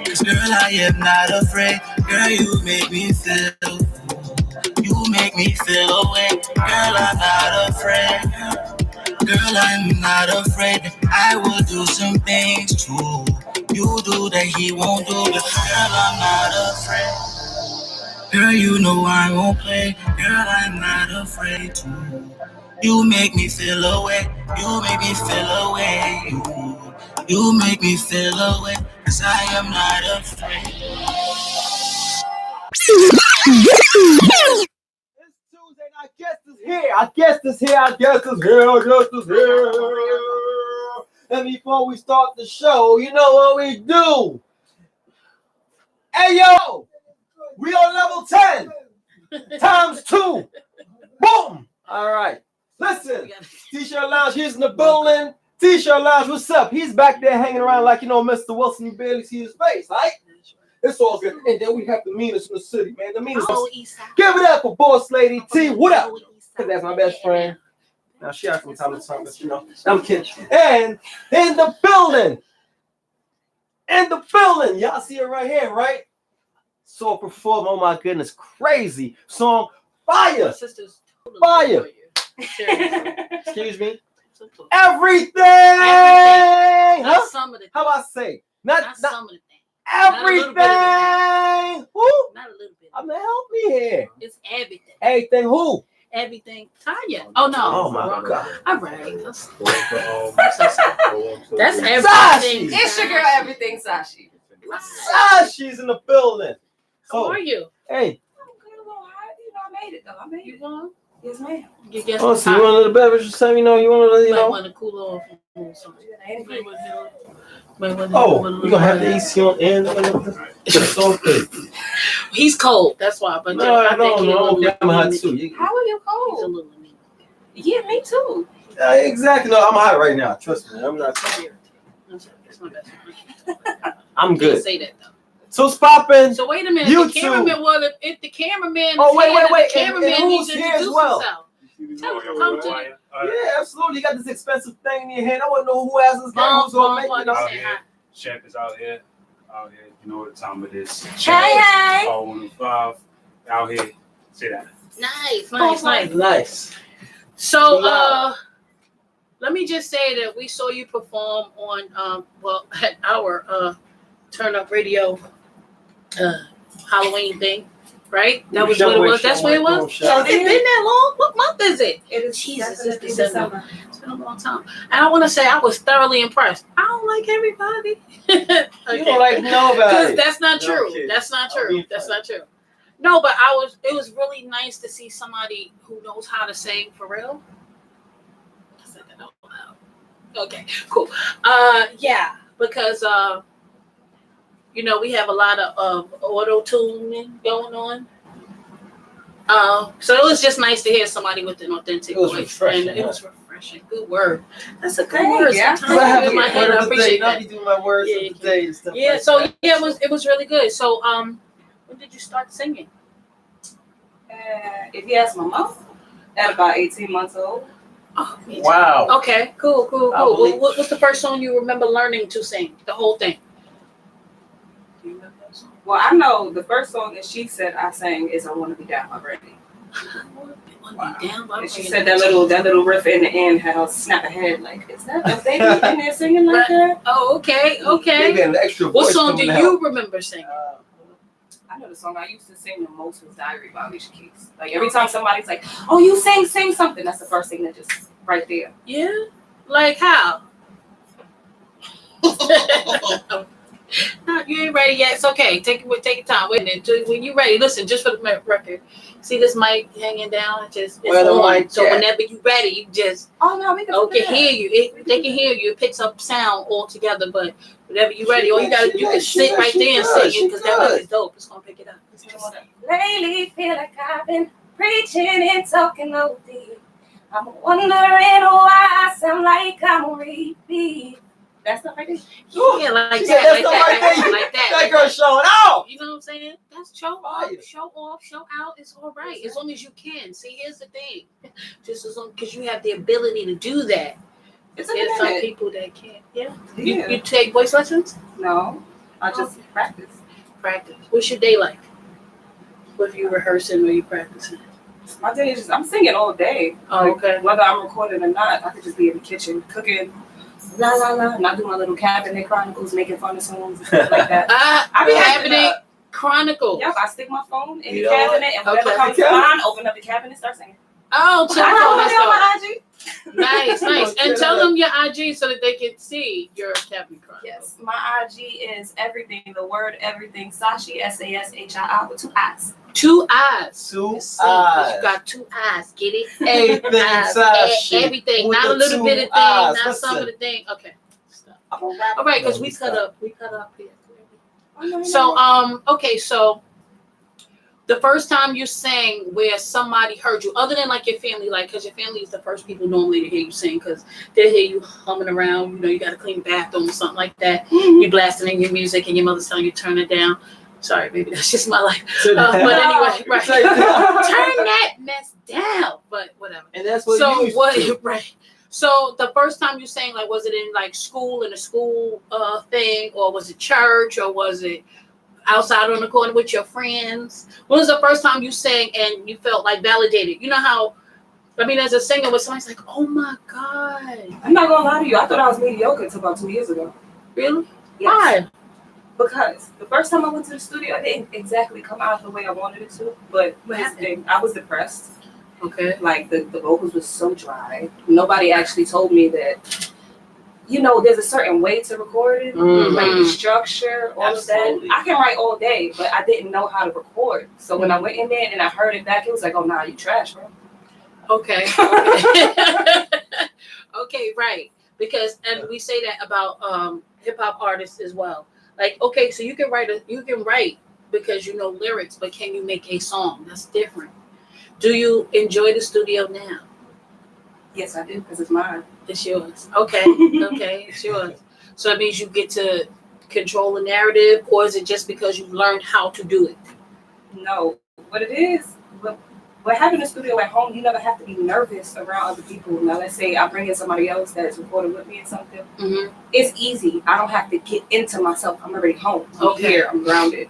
Cause girl, I am not afraid. Girl, you make me feel. You make me feel away. Girl, I'm not afraid. Girl, I'm not afraid. I will do some things too. You do that he won't do. Girl, I'm not afraid. Girl, you know I won't play. Girl, I'm not afraid to. You make me feel away. You make me feel away. You make me feel away. Cause I am not afraid. I guess it's here. I guess it's here. I guess it's here. I guess it's here. And before we start the show, you know what we do? Hey, yo! We on level 10 times 2. Boom! All right. Listen, T-shirt Lounge, he's in the building. T-shirt Lounge, what's up? He's back there hanging around like, you know, Mr. Wilson. You barely see his face, right? It's all good. And then we have the meanest in the city, man. The meanest. Give it up for Boss Lady T. What up? Because that's my best friend. Now, she out from time to time, but you know, I'm kidding. And in the building. In the building. Y'all see it right here, right? Saw perform, oh my goodness, crazy song, Fire. Fire. Excuse me. Everything. Huh? How about I say? Not some of the things. Everything. Who? Not a little bit. I'm gonna help me here. It's everything. Everything. Who? Everything. Tanya. Oh no. Oh my God. All right. That's everything. Sashi. It's your girl, Everything Sashi. Sashi's in the building. How are you? Hey. I made it though. I made it. You won? Yes, ma'am. You guess Oh, so you want a little beverage or something? You know, you want to, you know. want to cool off. Oh, you gonna have the AC on and it's okay. He's cold. That's why. But no, I'm hot too. How are you cold? He's a little mean. Yeah, me too. Exactly. No, I'm hot right now. Trust me. I'm not. That's my best friend. I'm good. Say that though. So it's popping. So wait a minute. YouTube. The cameraman. Well, if the cameraman. Oh wait. The cameraman and needs who's to here as introduce well? himself. Come to the. Yeah, absolutely. You got this expensive thing in your hand. I want to know who has this game. Who's gonna make it? Out here. Chef is out here. You know what time it is. Hey. 105. Out here. Say that. Nice. So let me just say that we saw you perform on at our Turn Up Radio Halloween thing. Right? That was what it was. That's what it was. It's been that long? What month is it? It is Jesus, it's December. It's been a long time. And I want to say I was thoroughly impressed. I don't like everybody. Okay. You don't like nobody. That's not true. That's not true. That's not true. No, but it was really nice to see somebody who knows how to sing for real. I said that out loud. Okay, cool. Yeah, because you know, we have a lot of auto-tuning going on. So it was just nice to hear somebody with an authentic voice. Refreshing, and it was refreshing. Good word. That's a good word. Yeah. Sometimes I have in my head. I appreciate that. that. You do my words of the day and stuff. Yeah, like so that. yeah, it was really good. So when did you start singing? If you ask my mom, at about 18 months old. Oh, wow. Okay, cool. What's the first song you remember learning to sing? The whole thing. Well, I know the first song that she said I sang is "I Want to Be Down Already." Wow. And she said that little riff in the end had her snap her head like, "Is that the baby in there singing like that?" Oh, okay. They get an extra What voice song do coming you out. remember singing? I know the song I used to sing the most was "Diary" by Alicia Keys. Like every time somebody's like, "Oh, you sing something," that's the first thing that just right there. Yeah, like how? No, you ain't ready yet. It's okay. Take your time. Wait a minute. When you're ready, listen. Just for the record, see this mic hanging down. It's on. So whenever you're ready, you just. Oh no, we can hear you. They can hear you. It picks up sound all together. But whenever you're ready, all you can sit right there and sing it because that mic is dope. It's gonna pick it up. Lately, feel like I've been preaching and talking OD. I'm wondering why I sound like I'm on repeat. That stuff right there. Yeah, like She that, said, like "That's that, not right there." like that. That girl showing out. You know what I'm saying? That's show off, show out. It's all right as long as you can. See, here's the thing, just as long because you have the ability to do that. There's some people that can't. Yeah. Yeah. You take voice lessons? No, I just practice. Practice. What's your day like? Whether you rehearsing or you practicing? My day is just I'm singing all day. Oh, okay. Whether I'm recording or not, I could just be in the kitchen cooking. La la la, and I do my little Cabinet Chronicles, making fun of songs and stuff like that. I be Cabinet Chronicles. Yep, I stick my phone in You the know what? cabinet, and whatever Okay. comes to mind, open up the cabinet, start singing. Oh, I check got that's on dope. my IG. Nice. And Check tell it them your IG so that they can see your Cabinet Chronicles. Yes, my IG is everything. The word everything. Sashi SASHII with 2 I's. 2 eyes. 2 Because eyes. you got 2 eyes. Get it? Everything, Eyes. Sashi, Everything. with Not the a little 2 bit of thing. eyes. Not some of Listen. the thing. Okay. Stop. I'm a rapper. All right, because No, we stop. cut up. We cut up here. Oh, So okay, so the first time you sang where somebody heard you, other than like your family, like because your family is the first people normally to hear you sing because they hear you humming around, you know, you got to clean the bathroom or something like that. You blasting in your music and your mother's telling you to turn it down. Sorry, maybe that's just my life. But anyway, right. Turn that mess down. But whatever. And that's what So you used what? to. Right. So the first time you sang, like, was it in like school, in a school thing, or was it church, or was it outside on the corner with your friends? When was the first time you sang and you felt like validated? You know how, I mean, as a singer, when somebody's like, "Oh my God," I'm not gonna lie to you. I thought I was mediocre until about 2 years ago. really? Yes. Why? Because the first time I went to the studio, it didn't exactly come out the way I wanted it to. But What this happened? thing, I was depressed. Okay. Like the vocals was so dry. Nobody actually told me that, you know, there's a certain way to record it, Mhm. like the structure, all Absolutely. of that. I can write all day, but I didn't know how to record. So when I went in there and I heard it back, it was like, oh, nah, you trash, bro. Okay. Okay. Okay, right. Because and we say that about hip hop artists as well. Like, okay, so you can write because you know lyrics, but can you make a song? That's different. Do you enjoy the studio now? Yes, I do, because it's mine. It's yours. Okay. Okay, it's yours. So that means you get to control the narrative, or is it just because you learned how to do it? No, what it is, but having a studio at home, you never have to be nervous around other people. Now, let's say I bring in somebody else that's recording with me or something. Mm-hmm. It's easy. I don't have to get into myself. I'm already home. I'm Okay. here. I'm grounded.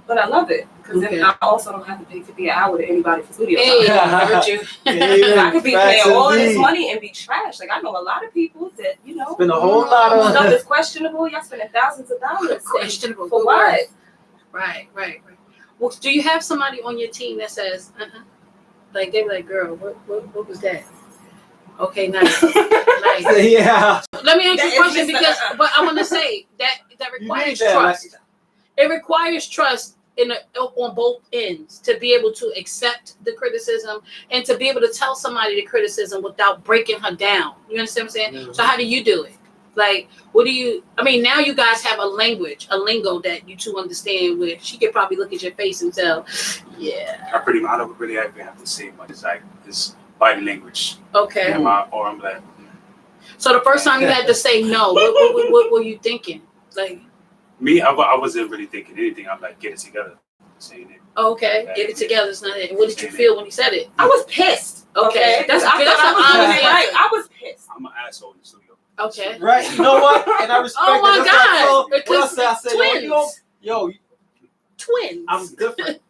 But I love it because Okay. then I also don't have to pay $50 an hour to anybody for studio Hey, time. I heard you. I could be Facts paying all this indeed. money and be trash. Like I know a lot of people that Spend a whole lot of- stuff is questionable. Y'all spending thousands of dollars. Questionable. For Good what? word. Right. Well, do you have somebody on your team that says, like they were like, girl, what was that? Okay, nice. Nice. Yeah. Let me ask you That a question is- because, but I want to say that You requires need that, trust. It requires trust on both ends to be able to accept the criticism and to be able to tell somebody the criticism without breaking her down. You understand what I'm saying? Mhm. So how do you do it? Like, what do you? I mean, now you guys have a language, a lingo that you two understand. Where she could probably look at your face and tell, yeah, I don't really have to say much. It's like this body language. okay. And or I'm like, So the first time you had to say no, what were you thinking? Like, me, I wasn't really thinking anything. I'm like, get it together. Saying it. okay, get it together. It's not it. What did you feel when he said it? I was pissed. Okay, that's I an thought I was honest doing it right. answer. I was pissed. I'm an asshole in the studio. Okay. Right. You know what? And I respect Oh my it. That's what I God. told- Because what I said, twins. yo, Twins. I'm different.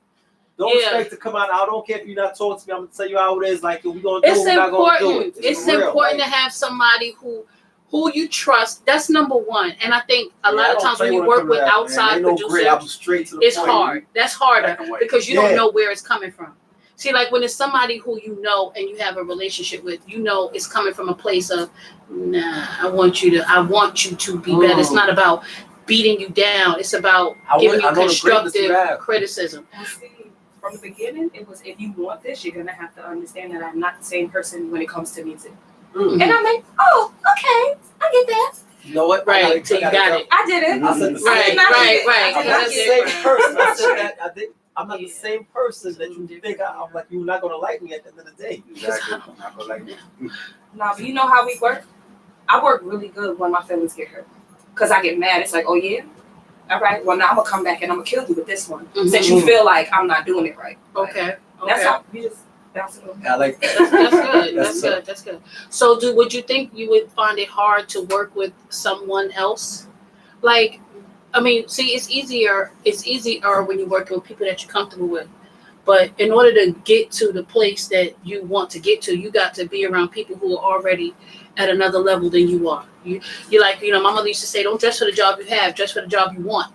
Don't Yeah. expect to come out. I don't care if you're not talking to me. I'm gonna tell you how it is. Like we're gonna do it. It's We're not gonna do important. it. It's real. important Like, to have somebody who you trust. That's number one. And I think a lot of times when you work with outside producers, straight to the it's point. hard. That's harder Black and white. because you Yeah. don't know where it's coming from. See, like when it's somebody who you know and you have a relationship with, you know it's coming from a place of, nah, I want you to be better. It's not about beating you down. It's about giving you I know the greatness you constructive have. criticism. And see, from the beginning, it was if you want this, you're gonna have to understand that I'm not the same person when it comes to music. Mm. And I'm like, oh, okay, I get that. You know what? Right, till you got it. I did it. I said the Right, same. right. I'm not the That's same different. person. I said that. I think I'm not the Yeah. same person that you think I'm like. You're not gonna like me at the end of the day. Exactly. I'm not gonna like it. Nah, but you know how we work? I work really good when my feelings get hurt. Because I get mad. It's like, oh yeah? All right, well now I'm gonna come back and I'm gonna kill you with this one. Since you feel like I'm not doing it right. Okay. That's how you just bounce it over. I like that. That's good. That's good. So would you think you would find it hard to work with someone else? Like, I mean, see, it's easier when you're working with people that you're comfortable with. But in order to get to the place that you want to get to, you got to be around people who are already at another level than you are. You're like, my mother used to say, don't dress for the job you have, dress for the job you want.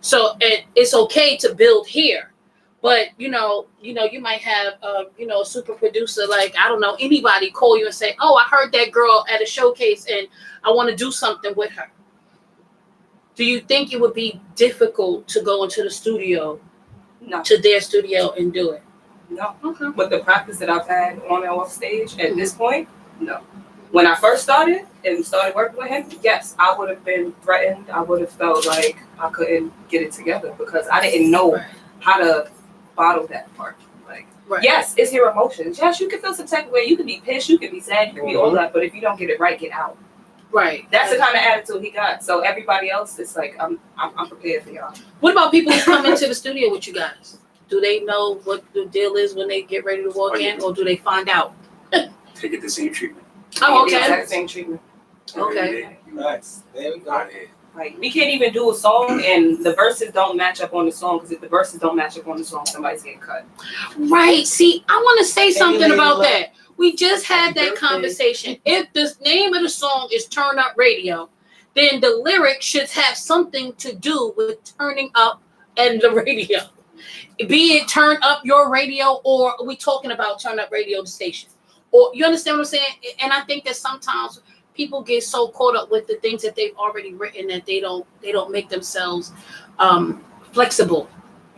So it's okay to build here. But, you might have, a super producer, like, I don't know, anybody call you and say, oh, I heard that girl at a showcase and I want to do something with her. Do you think it would be difficult to go into the studio, to their studio and do it? No. Okay. With the practice that I've had on and off stage at this point, no. When I first started working with him, yes, I would have been threatened. I would have felt like I couldn't get it together because I didn't know how to bottle that part. Like, yes, it's your emotions. Yes, you can feel some type of way. You can be pissed. You can be sad. You can be all that. But if you don't get it right, get out. Right. That's the kind of attitude he got. So everybody else is like, I'm prepared for y'all. What about people who come into the studio with you guys? Do they know what the deal is when they get ready to walk in, or do they find out? They get the same treatment. Oh, okay. The exact same treatment. Okay. Nice. There we go. Like, we can't even do a song and the verses don't match up on the song, because if the verses don't match up on the song, somebody's getting cut. Right. See, I want to say something about that. We just had that conversation. If the name of the song is Turn Up Radio, then the lyric should have something to do with turning up and the radio. Be it turn up your radio, or are we talking about turn up radio station? Or you understand what I'm saying? And I think that sometimes people get so caught up with the things that they've already written that they don't make themselves flexible.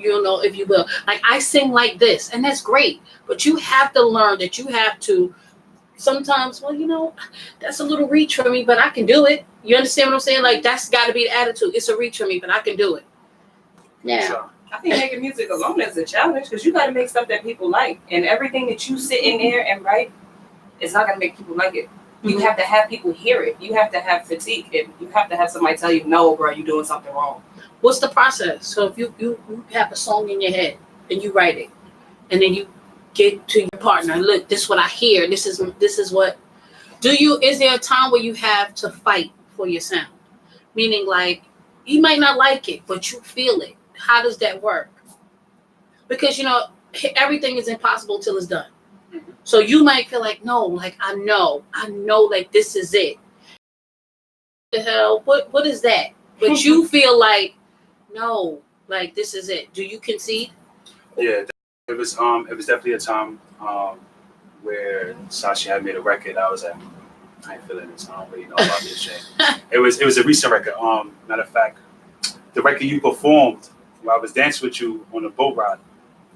If you will. Like, I sing like this, and that's great. But you have to learn that you have to sometimes, that's a little reach for me, but I can do it. You understand what I'm saying? Like, that's got to be the attitude. It's a reach for me, but I can do it. Yeah. I think making music alone is a challenge, because you got to make stuff that people like. And everything that you sit in there and write is not going to make people like it. You have to have people hear it. You have to have critique it. You have to have somebody tell you, no, bro, you're doing something wrong. What's the process? So if you have a song in your head and you write it, and then you get to your partner, look, this is what I hear. This is what. Is there a time where you have to fight for your sound? Meaning, like, you might not like it, but you feel it. How does that work? Because everything is impossible till it's done. So you might feel like, no, like I know, like this is it. The hell, what is that? But you feel like, no, like this is it. Do you concede? Yeah, it was definitely a time where Sashi had made a record. I was like, I ain't feeling this. I don't really know about this shit. It was a recent record. Matter of fact, the record you performed while I was dancing with you on the boat ride.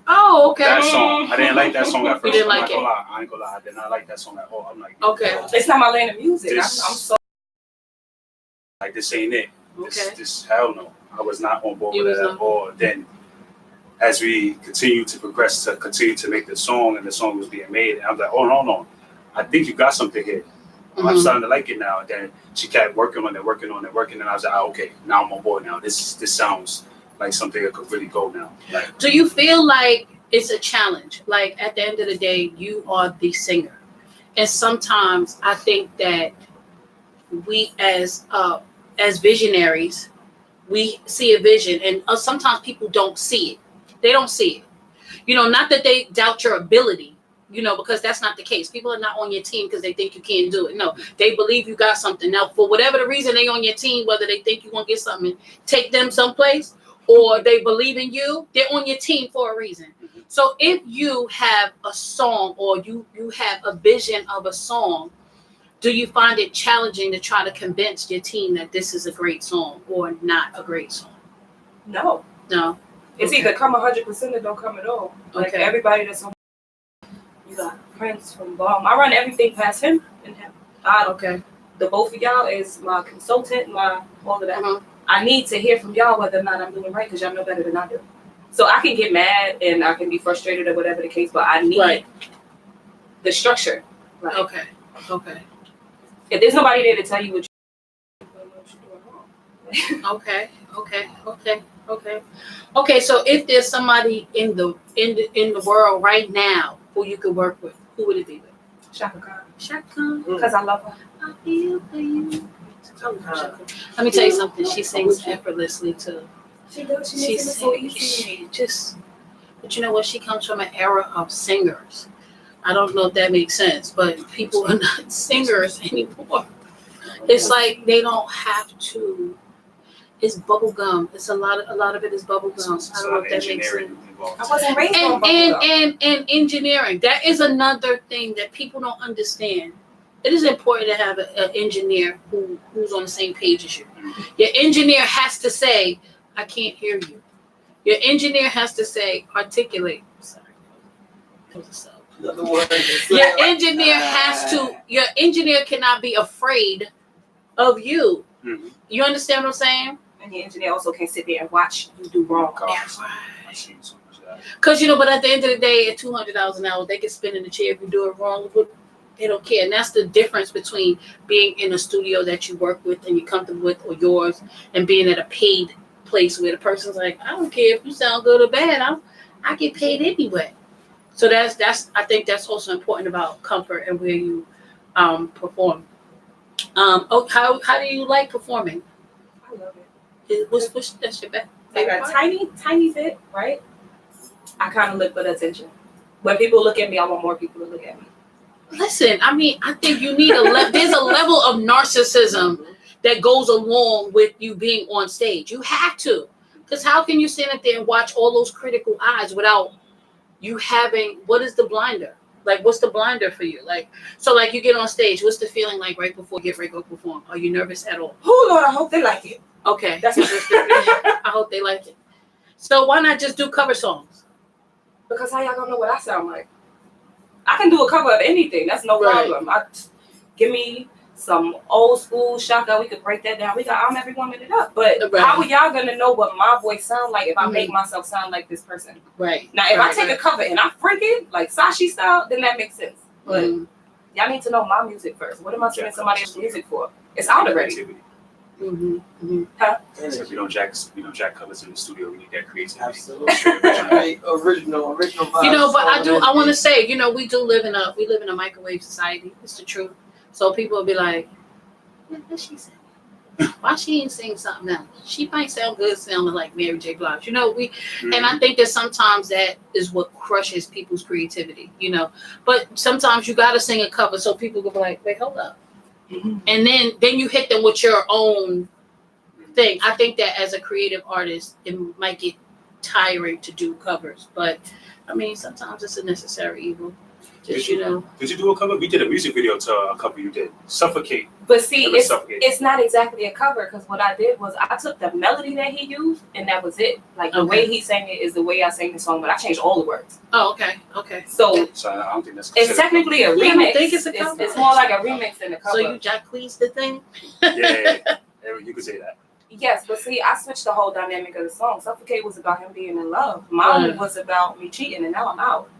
Oh, okay. That song, I didn't like that song at first. You didn't like it? I ain't gonna lie. I did not like that song at all. I'm like, okay, it's not my lane of music. I'm so like, this ain't it. Okay. This hell no. I was not on board with it at all. Then, as we continued to progress, to continue to make the song, and the song was being made, and I was like, oh no, I think you got something here. I'm starting to like it now. And then she kept working on it, and I was like, oh, okay, now I'm on board now. This sounds like something that could really go now. Like, do you feel like it's a challenge? Like, at the end of the day, you are the singer, and sometimes I think that we as visionaries, we see a vision, and sometimes people don't see it. They don't see it. Not that they doubt your ability, because that's not the case. People are not on your team because they think you can't do it. No, they believe you got something. Now, for whatever the reason they on your team, whether they think you want to get something and take them someplace, or they believe in you, they're on your team for a reason. So if you have a song, or you have a vision of a song, do you find it challenging to try to convince your team that this is a great song or not a great song? No. It's either come 100% or don't come at all. Like, everybody that's on, you got Prince from Bomb. I run everything past him and him. The both of y'all is my consultant, my all of that. I need to hear from y'all whether or not I'm doing right, because y'all know better than I do. So I can get mad and I can be frustrated or whatever the case, but I need the structure. Right. Okay. If there's nobody there to tell you what Okay. So if there's somebody in the world right now who you could work with, who would it be with? Shaka Khan. Shaka Khan. Because I love her. I feel for you. Let me tell you something. She sings effortlessly too. She does. She makes it so easy. She just, but you know what? She comes from an era of singers. I don't know if that makes sense, but people are not singers anymore. It's like they don't have to. It's bubblegum. It's a lot of it is bubblegum. I don't know if that makes sense. I wasn't raised on bubblegum. And engineering. That is another thing that people don't understand. It is important to have an engineer who's on the same page as you. Your engineer has to say, I can't hear you. Your engineer has to say, articulate. Sorry. Your engineer cannot be afraid of you. Mm-hmm. You understand what I'm saying? And the engineer also can't sit there and watch you do wrong. Because, but at the end of the day, at $200 an hour, they can spin in the chair if you do it wrong. They don't care. And that's the difference between being in a studio that you work with and you're comfortable with or yours and being at a paid place where the person's like, I don't care if you sound good or bad. I get paid anyway. So that's I think that's also important about comfort and where you perform. How do you like performing? I love it. What's that's your best? Like a tiny bit, right? I kind of look for the attention. When people look at me, I want more people to look at me. Listen, I mean, I think you need there's a level of narcissism that goes along with you being on stage. You have to, because how can you stand up there and watch all those critical eyes without you having, what is the blinder? Like, what's the blinder for you? Like, so like you get on stage, what's the feeling like right before you get ready to go perform? Are you nervous at all? Oh Lord, I hope they like it. Okay. That's I hope they like it. So why not just do cover songs? Because how y'all gonna know what I sound like? I can do a cover of anything. That's no problem. Give me some old school Shaka. We could break that down. I'm every woman it up. But how are y'all gonna know what my voice sound like if I make myself sound like this person? Right. Now, if I take a cover and I freak it like Sashi style, then that makes sense. But y'all need to know my music first. What am I singing somebody else's music for? It's out already. Huh? So we don't jack covers in the studio. We need that creativity. Absolutely. original vibes. But I want to say, we live in a microwave society. It's the truth. So people will be like, what she saying? Why she ain't sing something else? She might sound good sounding like Mary J. Blige. And I think that sometimes that is what crushes people's creativity, But sometimes you gotta sing a cover so people will be like, wait, hold up. Mm-hmm. And then you hit them with your own thing. I think that as a creative artist, it might get tiring to do covers, but I mean, sometimes it's a necessary evil. Did you do a cover? We did a music video to a cover you did, Suffocate. But see, it's not exactly a cover because what I did was I took the melody that he used and that was it. Like the way he sang it is the way I sang the song, but I changed all the words. Oh, okay. So I don't think that's. It's technically a remix. I don't think it's a cover. It's more like a remix than a cover. So you Jacquees the thing? Yeah, you could say that. Yes, but see, I switched the whole dynamic of the song. Suffocate was about him being in love. Mine was about me cheating, and now I'm out.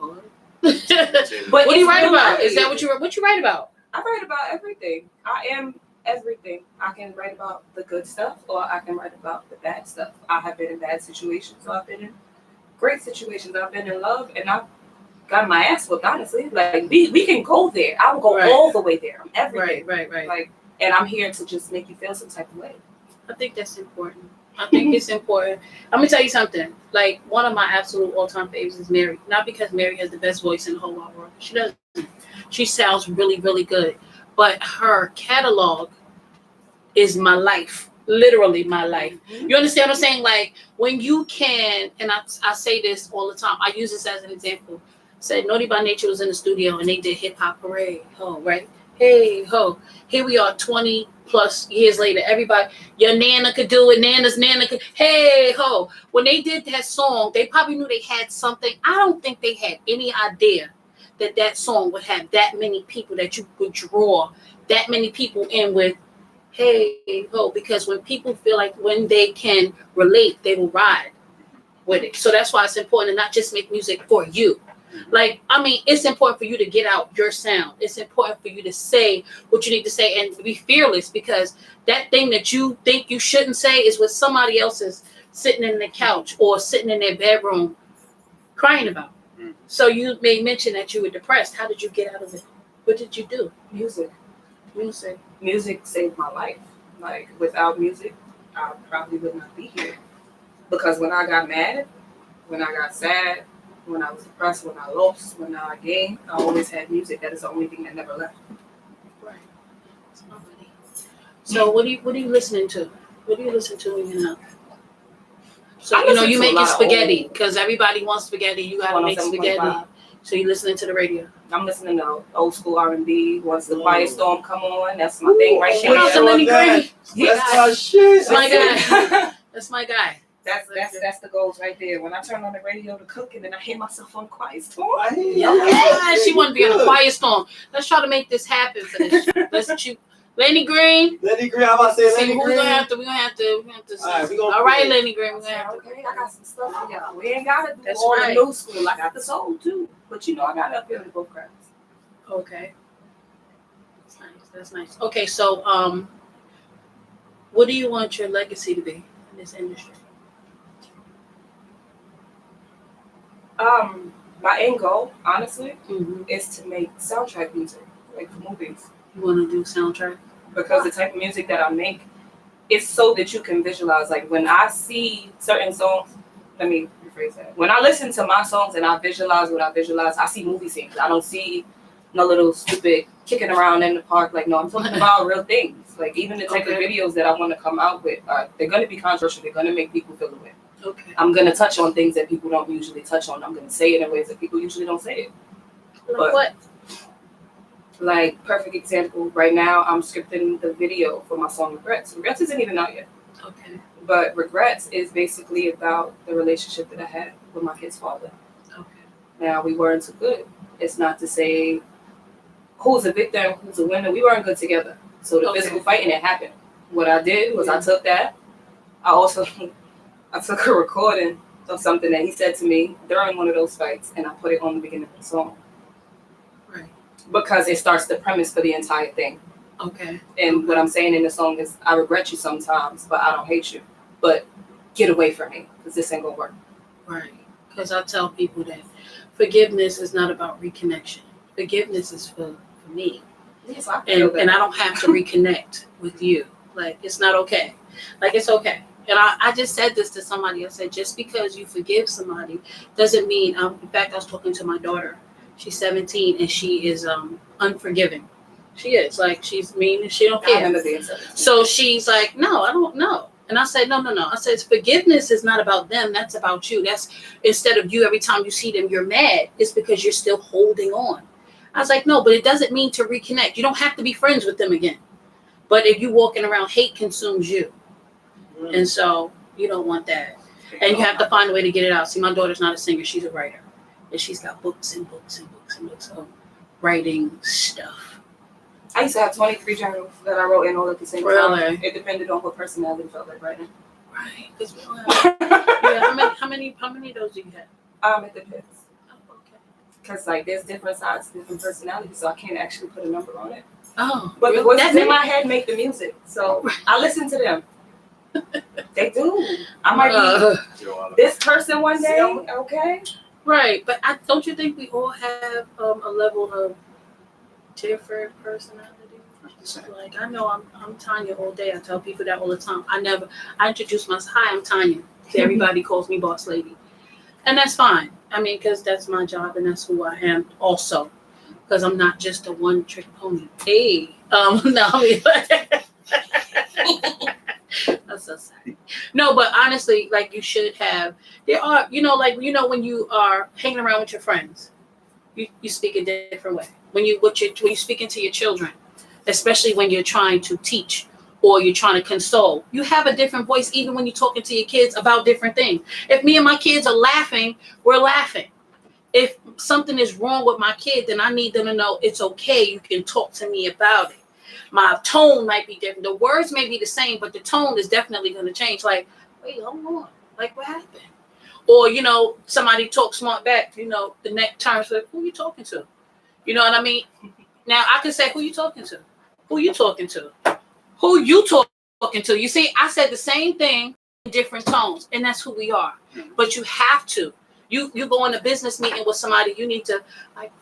But what do you write about? Is that what you write about? I write about everything. I am everything. I can write about the good stuff, or I can write about the bad stuff. I have been in bad situations, so I've been in great situations. I've been in love, and I've got my ass whooped. Honestly, like we can go there. I will go all the way there. I'm everything. Right. Like, and I'm here to just make you feel some type of way. I think that's important. I think it's important. I'm gonna tell you something. Like, one of my absolute all-time favorites is Mary. Not because Mary has the best voice in the whole wide world. She doesn't. She sounds really, really good. But her catalog is my life. Literally my life. You understand what I'm saying? Like, when you can, and I say this all the time. I use this as an example. Said Naughty by Nature was in the studio and they did Hip Hop Parade. Oh, right? Hey ho, here we are 20 plus years later. Everybody, your nana could do it, nana's nana could. Hey ho, when they did that song, they probably knew they had something. I don't think they had any idea that song would have that many people, that you could draw that many people in with hey ho, because when people feel like when they can relate, they will ride with it. So that's why it's important to not just make music for you. Like, I mean, it's important for you to get out your sound. It's important for you to say what you need to say and be fearless, because that thing that you think you shouldn't say is what somebody else is sitting in the couch or sitting in their bedroom crying about. So you made mention that you were depressed. How did you get out of it? What did you do? Music. Music saved my life. Like, without music, I probably would not be here. Because when I got mad, when I got sad, when I was depressed, when I lost, when I gained, I always had music. That is the only thing that never left. Right. So what are you listening to? What do you listen to when you're not? So you making spaghetti because everybody wants spaghetti. You gotta make spaghetti. So you listening to the radio? I'm listening to old school R&B. Once the Quiet Storm come on, that's my thing right there. Shout out to Lenny Gray. That's my shit. That's my guy. That's my guy. That's the goals right there. When I turn on the radio to cook and then I hear myself on Quiet Storm. Yeah, she want to be on a Quiet Storm. Let's try to make this happen for this. Let's shoot. Lenny Green. I'm about to say Lenny Green. We're gonna have to. All right, all right, Lenny Green. We're gonna have to. Okay, I got some stuff for y'all. We ain't gotta do all the new school. I got the soul too, but I got up here to both crowds. Okay. That's nice. Okay, so what do you want your legacy to be in this industry? My end goal, honestly, is to make soundtrack music, like for movies. You want to do soundtrack? Because the type of music that I make, it's so that you can visualize. Like when I see certain songs, let me rephrase that. When I listen to my songs and I visualize what I visualize, I see movie scenes. I don't see no little stupid kicking around in the park. Like, no, I'm talking about real things. Like even the type of videos that I want to come out with, they're going to be controversial. They're going to make people feel the way. Okay. I'm going to touch on things that people don't usually touch on. I'm going to say it in ways that people usually don't say it. Like what? Like, perfect example, right now I'm scripting the video for my song Regrets. Regrets isn't even out yet. Okay. But Regrets is basically about the relationship that I had with my kid's father. Okay. Now, we weren't so good. It's not to say who's a victim, who's a winner. We weren't good together. So the physical fighting, it happened. What I did was I took that. I took a recording of something that he said to me during one of those fights, and I put it on the beginning of the song. Because it starts the premise for the entire thing. Okay. And what I'm saying in the song is, I regret you sometimes, but I don't hate you. But get away from me, because this ain't gonna work. Right. Because I tell people that forgiveness is not about reconnection. Forgiveness is for me. Yes, I feel that. And I don't have to reconnect with you. Like, it's not okay. Like, it's okay. And I just said this to somebody. I said, just because you forgive somebody doesn't mean, in fact, I was talking to my daughter. She's 17 and she is unforgiving. She is like, she's mean and she don't care. So she's like, no, I don't know. And I said, no. I said, forgiveness is not about them. That's about you. That's instead of you, every time you see them, you're mad. It's because you're still holding on. I was like, no, but it doesn't mean to reconnect. You don't have to be friends with them again. But if you walking around, hate consumes you. And so you don't want that. And you have to find a way to get it out. See, my daughter's not a singer. She's a writer. And she's got books and books and books and books of writing stuff. I used to have 23 journals that I wrote in all at the same time. It depended on what personality felt like writing. Right. Yeah, how many of those do you have? It depends. Oh, okay. Because like there's different sides, different personalities, so I can't actually put a number on it. Oh. But the voices in my head make the music, so I listen to them. They do. I might be this person one day. Okay. Right, but don't you think we all have a level of different personality? Like I know I'm Tanya all day. I tell people that all the time. I introduce myself. Hi, I'm Tanya. Everybody calls me boss lady, and that's fine. I mean, because that's my job and that's who I am. Also, because I'm not just a one-trick pony. Hey, no, I mean, that's so sad. No, but honestly, like you should have. There are, when you are hanging around with your friends, you speak a different way. When you speaking to your children, especially when you're trying to teach or you're trying to console, you have a different voice. Even when you're talking to your kids about different things. If me and my kids are laughing, we're laughing. If something is wrong with my kid, then I need them to know it's okay. You can talk to me about it. My tone might be different. The words may be the same, but the tone is definitely going to change. Like, wait, hold on. Like, what happened? Or, you know, somebody talks smart back, you know, the next time, like, who you talking to? You know what I mean? Now, I can say, who you talking to? Who you talking to? Who you talking to? You see, I said the same thing in different tones, and that's who we are. But you have to. You go in a business meeting with somebody, you need to, like,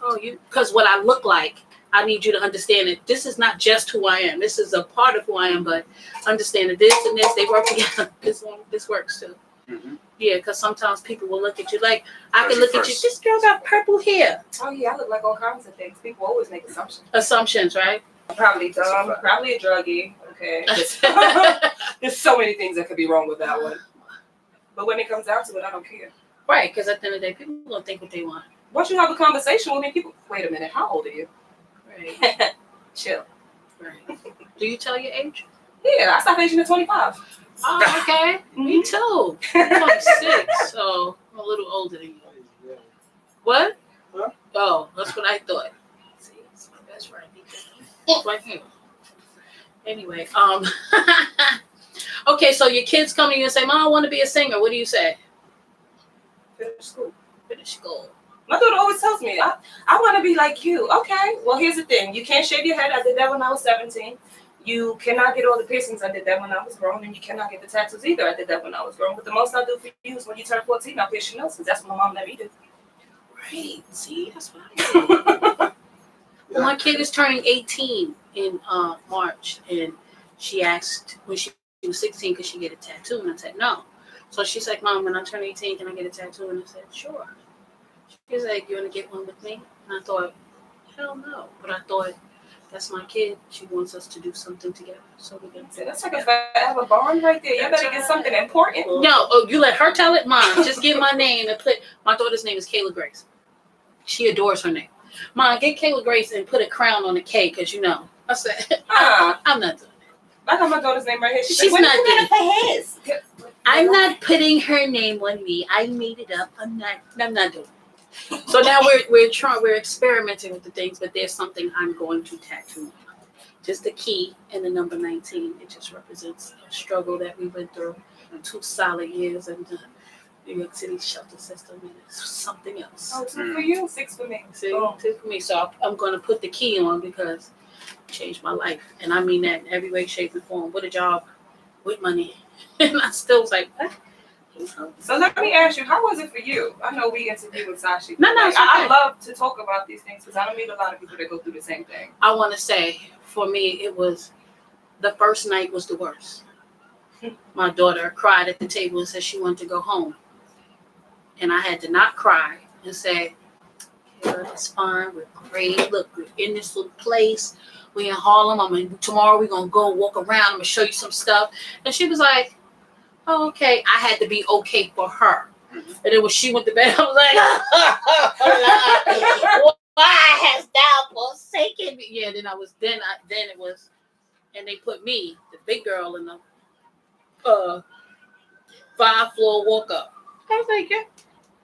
because what I look like, I need you to understand that this is not just who I am. This is a part of who I am, but understand that this and this, they work together. This works too. Mm-hmm. Yeah, because sometimes people will look at you like, I can look at you, this girl got purple hair. Oh, yeah, I look like all kinds of things. People always make assumptions. Assumptions, right? Probably dumb, probably a druggie. Okay. There's so many things that could be wrong with that one. But when it comes down to it, I don't care. Right, because at the end of the day, people don't think what they want. Once you have a conversation with me, people, wait a minute, how old are you? Right. Chill. Right. Do you tell your age? Yeah, I stopped aging at 25. Oh, okay. Me too. I'm 26, so I'm a little older than you. What? Huh? Oh, that's what I thought. See, it's my best friend. Right here. Anyway, okay, so your kids come to you and say, Mom, I want to be a singer. What do you say? Finish school. Finish school. My daughter always tells me, I want to be like you. Okay, well, here's the thing. You can't shave your head. I did that when I was 17. You cannot get all the piercings. I did that when I was grown. And you cannot get the tattoos either. I did that when I was grown. But the most I do for you is when you turn 14, I'll pierce your nose. Because that's what my mom let me do. Right. See, that's what I do. Well, my kid is turning 18 in March. And she asked when she was 16, could she get a tattoo? And I said, no. So she's like, Mom, when I turn 18, can I get a tattoo? And I said, sure. She's like, you want to get one with me? And I thought, hell no. But I thought, that's my kid. She wants us to do something together. So we're going to say, that's like a forever bond right there. You better get something important. No, you let her tell it? Mom, just give my name and put, my daughter's name is Kayla Grace. She adores her name. Mom, get Kayla Grace and put a crown on the K because, you know. I said, I'm not doing it. I got my daughter's name right here. She's not doing it. I'm not putting her name on me. I made it up. I'm not doing it. So now we're experimenting with the things, but there's something I'm going to tattoo. Just the key and the number 19. It just represents a struggle that we went through 2 solid years in the New York City shelter system, and it's something else. Oh, 2 for you, 6 for me. See, 2 for me. So I'm going to put the key on because it changed my life, and I mean that in every way, shape, and form. With a job, with money, and I still was like, what? So let me ask you, how was it for you? I know we interviewed with Sashi. No, like, I love to talk about these things because I don't meet a lot of people that go through the same thing. I want to say, for me, it was the first night was the worst. My daughter cried at the table and said she wanted to go home. And I had to not cry and say, yeah, it's fine. We're great. Look, we're in this little place. We're in Harlem. Tomorrow we're going to go walk around. I'm going to show you some stuff. And she was like, oh, okay. I had to be okay for her. And then when she went to bed, I was like, why hast thou forsaken me? Yeah, then it was, and they put me, the big girl, in the 5-floor walk up. I was like, yeah,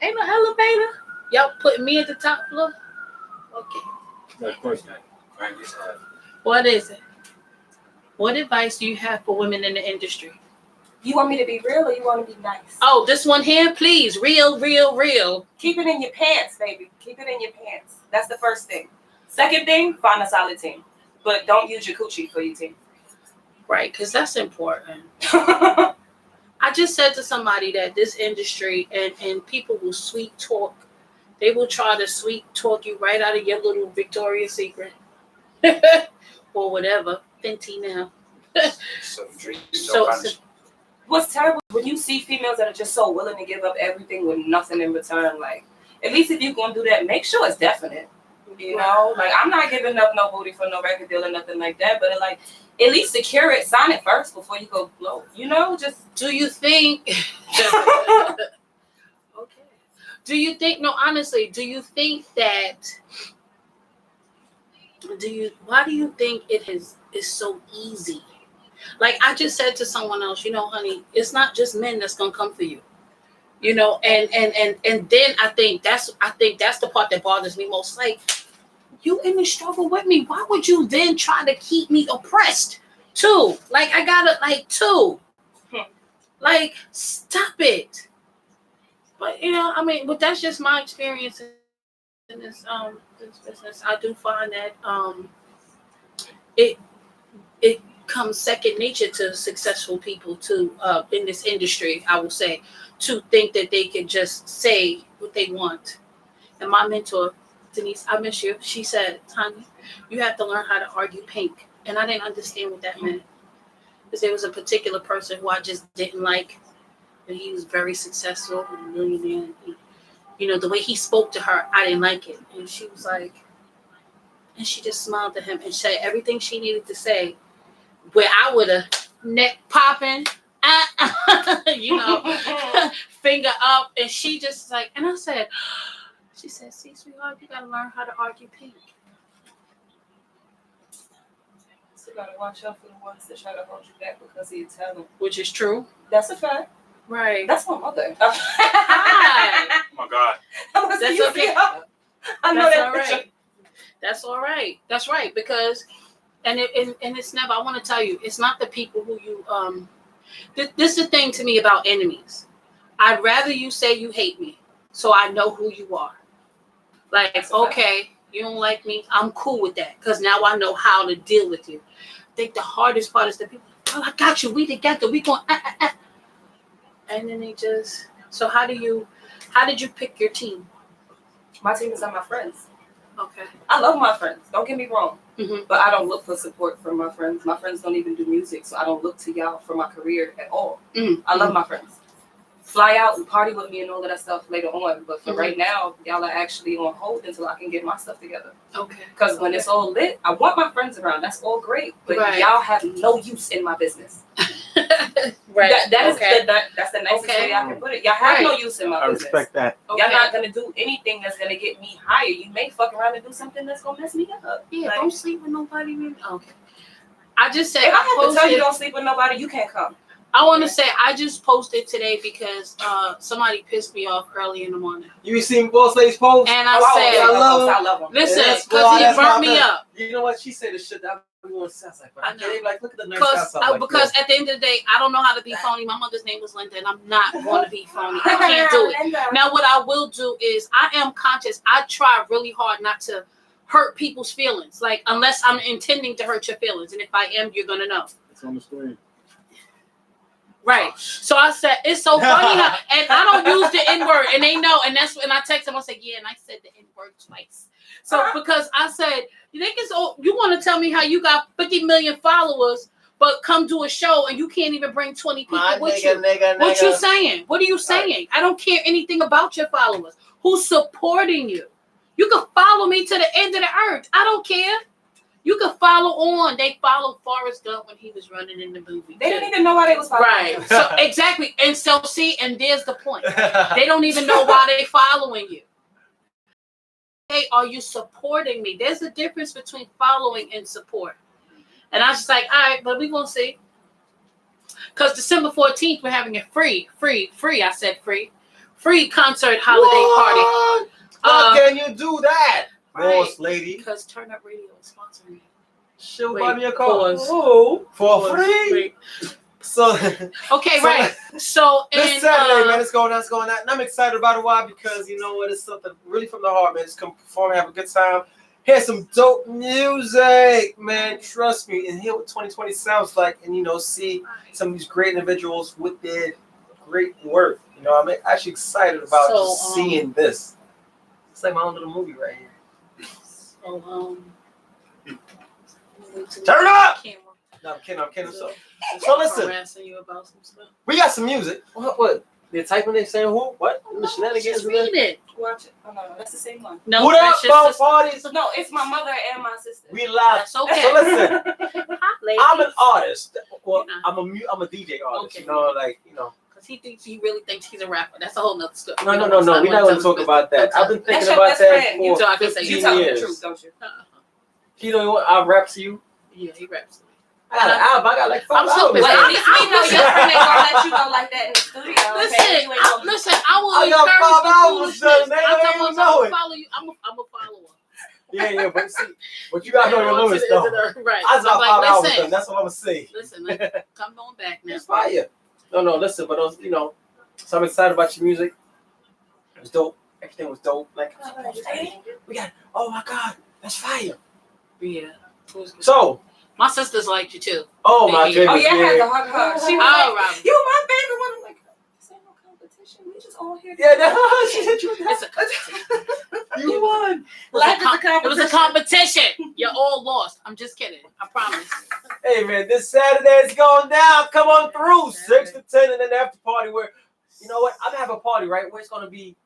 ain't no elevator. Y'all putting me at the top floor? Okay. Of course not. What is it? What advice do you have for women in the industry? You want me to be real or you want to be nice? Oh, this one here, please. Real, real, real. Keep it in your pants, baby. Keep it in your pants. That's the first thing. Second thing, find a solid team. But don't use your coochie for your team. Right, because that's important. I just said to somebody that this industry and people will sweet talk. They will try to sweet talk you right out of your little Victoria's Secret. Or whatever. Fenty now. What's terrible when you see females that are just so willing to give up everything with nothing in return. Like, at least if you're gonna do that, make sure it's definite. You know, like I'm not giving up no booty for no record deal or nothing like that. But like, at least secure it, sign it first before you go blow. You know, just do you think? Okay. Do you think? No, honestly, do you think that? Why do you think it is so easy? Like I just said to someone else, you know, honey, it's not just men that's gonna come for you, you know. And then I think that's the part that bothers me most. Like, you in the struggle with me. Why would you then try to keep me oppressed too? Like I gotta like too. Like stop it. But you know, I mean, but that's just my experience in this business. I do find that it comes second nature to successful people to in this industry, I will say, to think that they can just say what they want. And my mentor, Denise, I miss you. She said, "Tanya, you have to learn how to argue pink." And I didn't understand what that meant. Because there was a particular person who I just didn't like. And he was very successful, a millionaire. You know, the way he spoke to her, I didn't like it. And she was like, and she just smiled at him and said everything she needed to say, where I would have neck popping, you know, finger up. And she just like, and I said, she said, "See, sweetheart, you got to learn how to argue pink." So you got to watch out for the ones that try to hold you back because of your talent. Which is true. That's a fact. Right. That's my mother. Hi. Oh my God. That's okay. I know That's that. all right. That's all right. That's right. Because, and it's never, I want to tell you, it's not the people who you, this is the thing to me about enemies. I'd rather you say you hate me so I know who you are. Like, okay, you don't like me. I'm cool with that because now I know how to deal with you. I think the hardest part is the people, "Oh, I got you. We together. We going, And then they just, so how did you pick your team? My team is not my friends. Okay. I love my friends. Don't get me wrong. Mm-hmm. But I don't look for support from my friends. My friends don't even do music, so I don't look to y'all for my career at all. Mm-hmm. I love my friends. Fly out and party with me and all of that stuff later on. But for right now, y'all are actually on hold until I can get my stuff together. Okay. Because when it's all lit, I want my friends around. That's all great. But y'all have no use in my business. Right. That's okay. That's the nicest way I can put it. Y'all have no use in my business. I respect that. Y'all not gonna do anything that's gonna get me higher. You may fuck around and do something that's gonna mess me up. Yeah, like, don't sleep with nobody. Okay. I just said if I have to tell you posted, don't sleep with nobody, you can't come. I want to say I just posted today because somebody pissed me off early in the morning. You seen Boss Lady's post? And I said, I love him. Listen, because he burnt me up. You know what? She said the shit that everyone says like, but I know. Like, look at the nurse. Because at the end of the day, I don't know how to be phony. My mother's name was Linda, and I'm not going to be phony. I can't do it. Now, what I will do is I am conscious. I try really hard not to hurt people's feelings, like unless I'm intending to hurt your feelings. And if I am, you're gonna know. It's on the screen. Right. So I said, it's so funny how, and I don't use the N-word, and they know, and that's when I text them, I said, yeah, and I said the N-word twice. So because I said, you want to tell me how you got 50 million followers, but come do a show and you can't even bring 20 people with you. What you saying? What are you saying? I don't care anything about your followers. Who's supporting you? You can follow me to the end of the earth. I don't care. You can follow on. They followed Forrest Gump when he was running in the movie. They didn't even know why they was following. Right. So exactly. And so see, and there's the point. They don't even know why they following you. Hey, are you supporting me? There's a difference between following and support. And I was just like, all right, but we're gonna see. Because December 14th, we're having a free concert holiday party. How can you do that? Boss Lady. Because Turn Up Radio is sponsoring me. She'll buy me a car. For free. So okay, right. So this Saturday, man, it's going on. And I'm excited about it. Why? Because you know what? It's something really from the heart, man. Just come perform, have a good time. Hear some dope music, man. Trust me, and hear what 2020 sounds like, and see some of these great individuals with their great work. I'm actually excited about just seeing this. It's like my own little movie right here. Turn up! No, I'm kidding. So listen, you about some stuff. We got some music. What? They're typing it, saying who? What? The shenanigans. Read it. Watch it. Oh, no, that's the same one. No, what up, about parties? No, it's my mother and my sister. We live. That's okay. So listen, I'm an artist. Well, I'm a DJ artist. Okay. Because he really thinks he's a rapper. That's a whole nother story. No. We're not going to talk about that. I've been thinking about that for 15 years. You tell the truth, don't you? You know what? I rap to you. Yeah, he raps to me. I got an album. I got like 5 albums. But at least we know your friend ain't gonna let you go like that in the studio. Listen, I will I got 5 albums done. They don't even know it. Follow you. I'm a follower. Yeah, but see, but you gotta know your limits though. Right. I got 5 albums done. That's what I'm gonna say. Listen, come on back now. It's fire. No, listen, but so I'm excited about your music. It was dope. Everything was dope. Like, we got, oh my God, that's fire. Yeah. So, my sisters liked you too. Oh my goodness. Oh yeah, I had to hug her. She was like, "You my favorite one." I'm like, "This ain't no competition. We just all here." Yeah, she hit you with that. You won. It was a competition. You're all lost. I'm just kidding. I promise. Hey man, this Saturday is going down. Come on through. 6 to 10 and then after party where, you know what? I'm gonna have a party, right? Where it's gonna be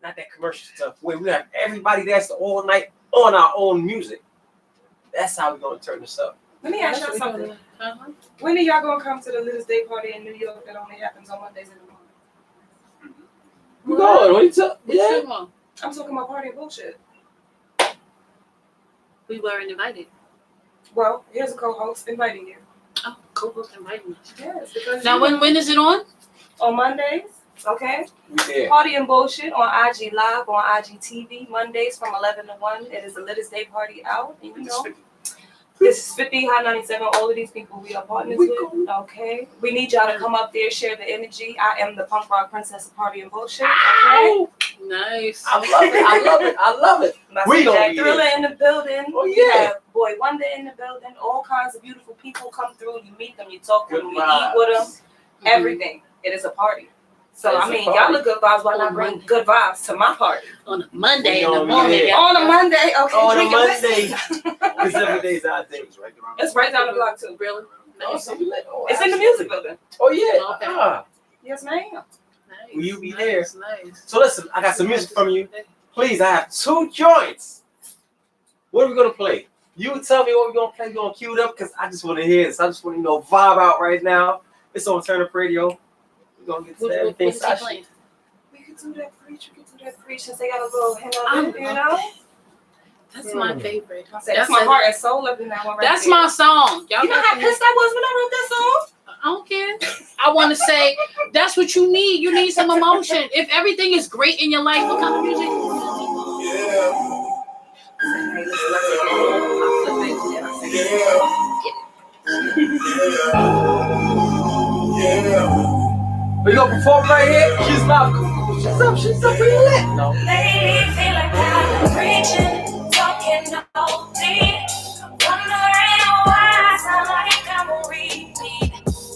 not that commercial stuff. Where we have everybody that's all night on our own music. That's how we're gonna turn this up. Let me ask y'all something. When are y'all gonna come to the Littlest Day party in New York that only happens on Mondays in the morning? We're going. What are you talking? Yeah. I'm talking about party and bullshit. We weren't invited. Well, here's a co-host inviting you. Oh, co-host inviting me. Yes. Because now, when is it on? On Mondays. Okay. Yeah. Party and bullshit on IG Live, on IGTV, Mondays from 11 to 1. It is the Littlest Day party out. You know. This is 50 Hot 97. All of these people we are partners with. Okay. We need y'all to come up there, share the energy. I am the punk rock princess of party and bullshit. Okay. Nice. I love it. I love it. I love it. We gonna be Thriller in the building. Oh yeah. We have Boy Wonder in the building. All kinds of beautiful people come through. You meet them. You talk to them. You eat with them. Everything. It is a party. So I mean, y'all look good vibes. Why not bring good vibes to my party on a Monday in the morning? On a Monday, okay. On a Monday. Because every day's our day. It's right down the block too. Really? It's in the music building. Oh yeah. Okay. Yes, ma'am. Nice. Will you be there? Nice. So listen, I got some music from you. Please, I have 2 joints. What are we gonna play? You tell me what we're gonna play. We're gonna cue it up because I just want to hear this. I just want to vibe out right now. It's on Turn Up Radio. We're gonna get to everything. We could do that preach. We could do that preach since they got a little hand on it, you know. That's my favorite. That's my heart and soul up in that one right That's there. my song. Y'all You know how pissed I was when I wrote that song? I don't care. I want to say that's what you need. You need some emotion. If everything is great in your life, what kind of music? We gonna perform right here. She's up. She's up pretty lit. No. Lately, feel like I'm preaching, talking all day. Wondering why I sound like I'm a repeat.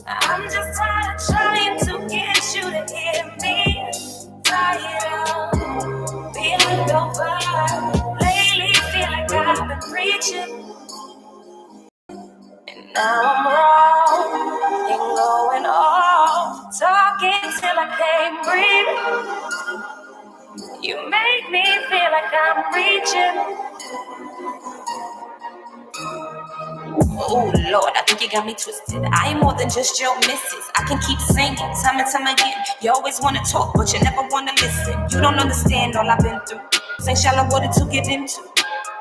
I'm just tired of trying to get you to hear me. Tired of being looked over. Lately, feel like I've been preaching, and now I'm wrong and going off, talking till I can't breathe. You make me feel like I'm reaching. Oh Lord, I think you got me twisted. I ain't more than just your missus. I can keep singing time and time again. You always wanna talk, but you never wanna listen. You don't understand all I've been through. Ain't shallow water to get into.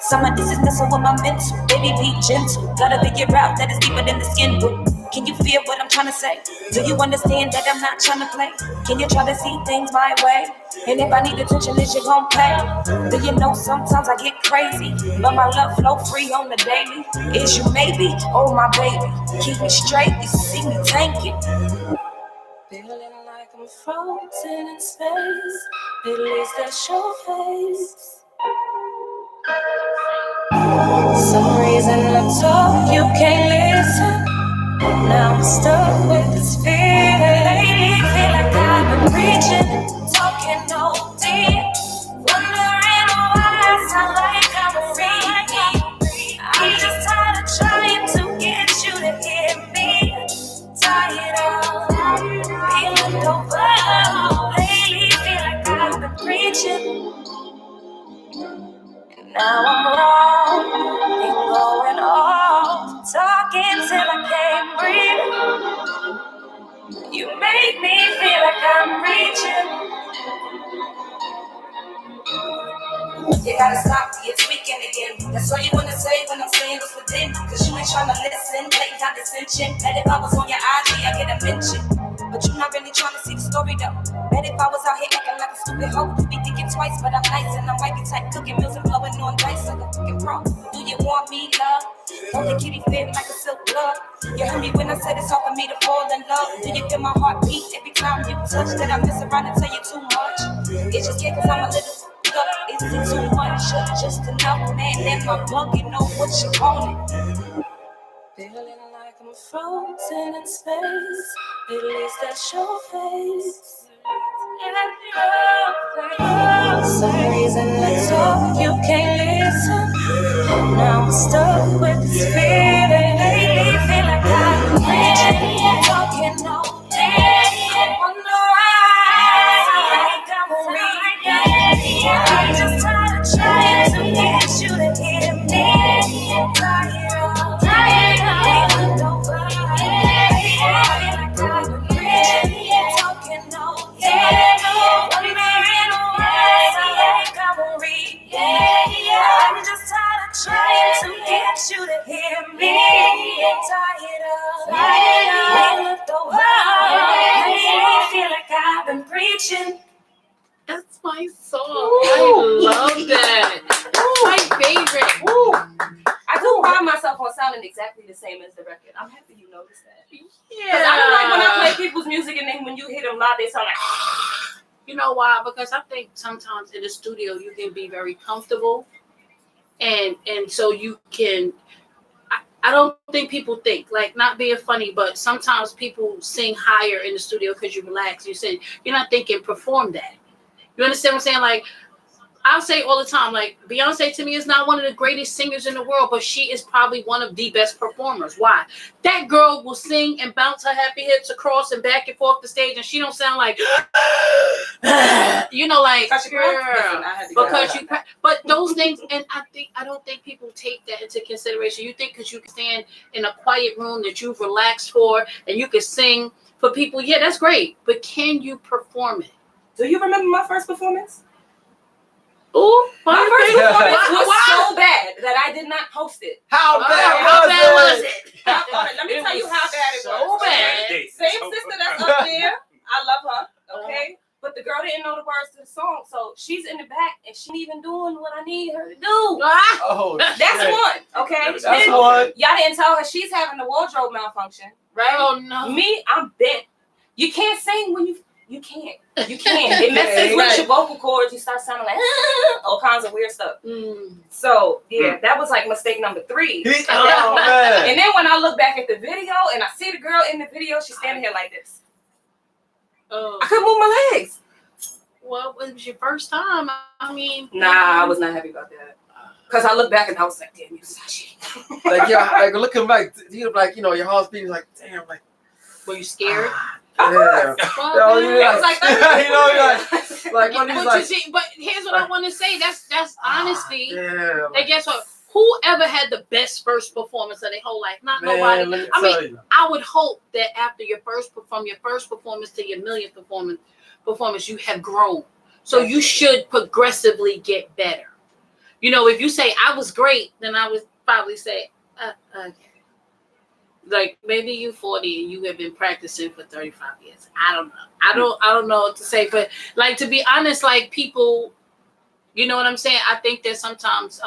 Some of this is messing with my mental. Baby, be gentle. Gotta figure out that it's deeper than the skin would. Can you feel what I'm trying to say? Do you understand that I'm not trying to play? Can you try to see things my way? And if I need attention, is you gon' pay? Do you know sometimes I get crazy, but my love flow free on the daily? Is you maybe? Oh my baby, keep me straight. You see me tanking. Feeling like I'm frozen in space. At least that's your face. Some reason I talk, you can't listen. Now I'm stuck with this feeling. Lately, feel like I've been preaching, talking all day. Wondering why I sound like I'm a repeat. I'm just tired of trying to get you to hear me. Tired of being looked over. Lately, feel like I've been preaching, and now I'm wrong and going off, talking till I can't breathe. You make me feel like I'm reaching. You gotta stop me, it's weekend again. That's all you wanna say when I'm saying what's within. Cause you ain't tryna listen, blatant condescension. Bet if I was on your IG, I get a mention. But you're not really tryna see the story though. Bet if I was out here acting like a stupid hoe, you'd be thinking twice, but I'm nice and I'm wifey type, cooking meals and blowing on dice like a fucking pro. Do you want me, love? Want the kitty fit like a silk glove? You heard me when I said it's hard for me to fall in love. Do you feel my heart beat every time you touch? Did I mess around and tell you too much? It's just cause I'm a little up. Is it too much or just enough? Man, in my bug, you know what you want. Feeling like I'm frozen in space. At least that's your face. For some reason, let's talk. You can't listen. Now I'm stuck with this feeling. Lately, feel like I'm talking all day. Wonder why I'm just trying to get you to hear me. Tired of over. Talking all day. Wondering why I'm just trying to get you to hear me. Tired of over. I feel like I've been preaching. That's my song. I love that. My favorite. I do pride myself on sounding exactly the same as the record. I'm happy you noticed that. Yeah. I don't like when I play people's music and then when you hear them live, they sound like. You know why? Because I think sometimes in the studio you can be very comfortable, and so you can. I don't think people think, like, not being funny, but sometimes people sing higher in the studio because you relax. You sing. You're not thinking perform that. You understand what I'm saying? Like, I'll say all the time, like, Beyonce to me is not one of the greatest singers in the world, but she is probably one of the best performers. Why? That girl will sing and bounce her happy hips across and back and forth the stage, and she don't sound like, you know, like, but those things, and I don't think people take that into consideration. You think because you can stand in a quiet room that you've relaxed for, and you can sing for people, yeah, that's great, but can you perform it? Do you remember my first performance? Ooh, my first performance was so bad that I did not post it. How bad was it? Let me tell you how bad it was. So bad. Same sister that's up there. I love her. Okay. But the girl didn't know the words to the song, so she's in the back and she ain't even doing what I need her to do. Oh, that's one. Okay. That's one. Y'all didn't tell her she's having a wardrobe malfunction, right? Oh no. Me, I'm bent. You can't sing when you can't. You can't. It messes with your vocal cords. You start sounding like all kinds of weird stuff. So yeah, that was like mistake number 3. Man. And then when I look back at the video and I see the girl in the video, she's standing here like this. I couldn't move my legs. Well, it was your first time. I mean, nah, I was not happy about that. Cause I look back and I was like, damn, you Sachi. Like, yeah, like looking back, you like, you know, your heart's beating like, damn, like, were you scared? Yeah. Well, you know, like but here's what I want to say. That's honesty. Yeah, and guess what? Whoever had the best first performance of their whole life, not nobody. I mean, I would hope that after your first performance to your millionth performance, you have grown. So you should progressively get better. You know, if you say I was great, then I would probably say, okay. Like maybe you 40 and you have been practicing for 35 years. I don't know. I don't know what to say, but like to be honest, like people, you know what I'm saying? I think that sometimes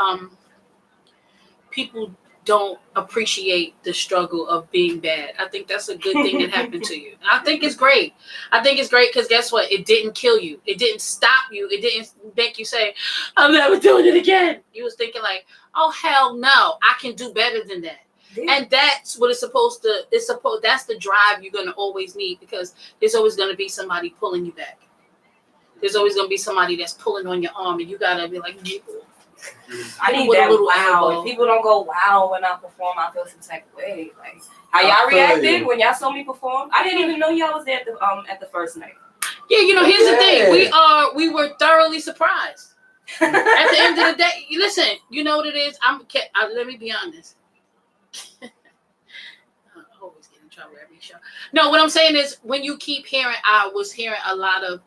people don't appreciate the struggle of being bad. I think that's a good thing that happened to you. I think it's great. I think it's great because guess what? It didn't kill you. It didn't stop you. It didn't make you say, I'm never doing it again. You was thinking like, oh, hell no. I can do better than that. And that's what that's the drive you're going to always need because there's always going to be somebody pulling you back. There's always going to be somebody that's pulling on your arm and you got to be like, I need that wow. If people don't go wow when I perform, I feel some type of way. Like how y'all reacted when y'all saw me perform. I didn't even know y'all was there at the first night. Yeah, you know, here's the thing. We were thoroughly surprised. At the end of the day, listen, you know what it is? Let me be honest. I always get in trouble every show. No, what I'm saying is when you keep hearing, I was hearing a lot of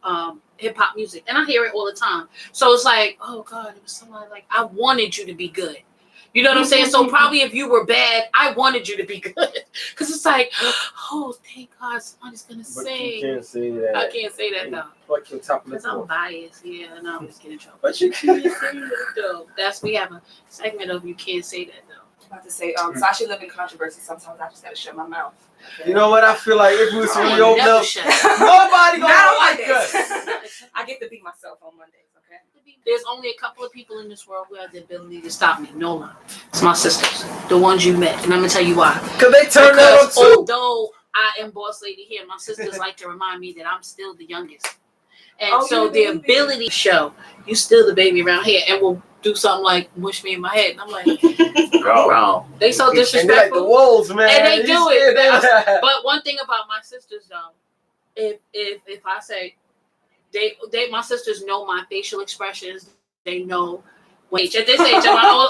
hip hop music and I hear it all the time. So it's like, oh God, it was somebody like, I wanted you to be good. You know what I'm saying? So probably if you were bad, I wanted you to be good. Because it's like, oh, thank God somebody's going to sing. You can't say that. I can't say that though. Fuck your top lip. Because I'm biased. Yeah, and I always get in trouble. But you can't say that though. We have a segment of you can't say that though. About to say, Sashi live in controversy. Sometimes I just gotta shut my mouth. Okay? You know what? I feel like if we was really open up, nobody gonna like us. I get to be be myself on Mondays. Okay. There's only a couple of people in this world who have the ability to stop me. No lie. It's my sisters, the ones you met, and I'm gonna tell you why. Cause they turned up too. Although I am boss lady here, my sisters like to remind me that I'm still the youngest, and so the ability to show you still the baby around here, and will do something like mush me in my head, and I'm like, bro, they so disrespectful. And they like the wolves, man. And they do it. But one thing about my sisters, though, if I say they my sisters know my facial expressions, they know when at this age,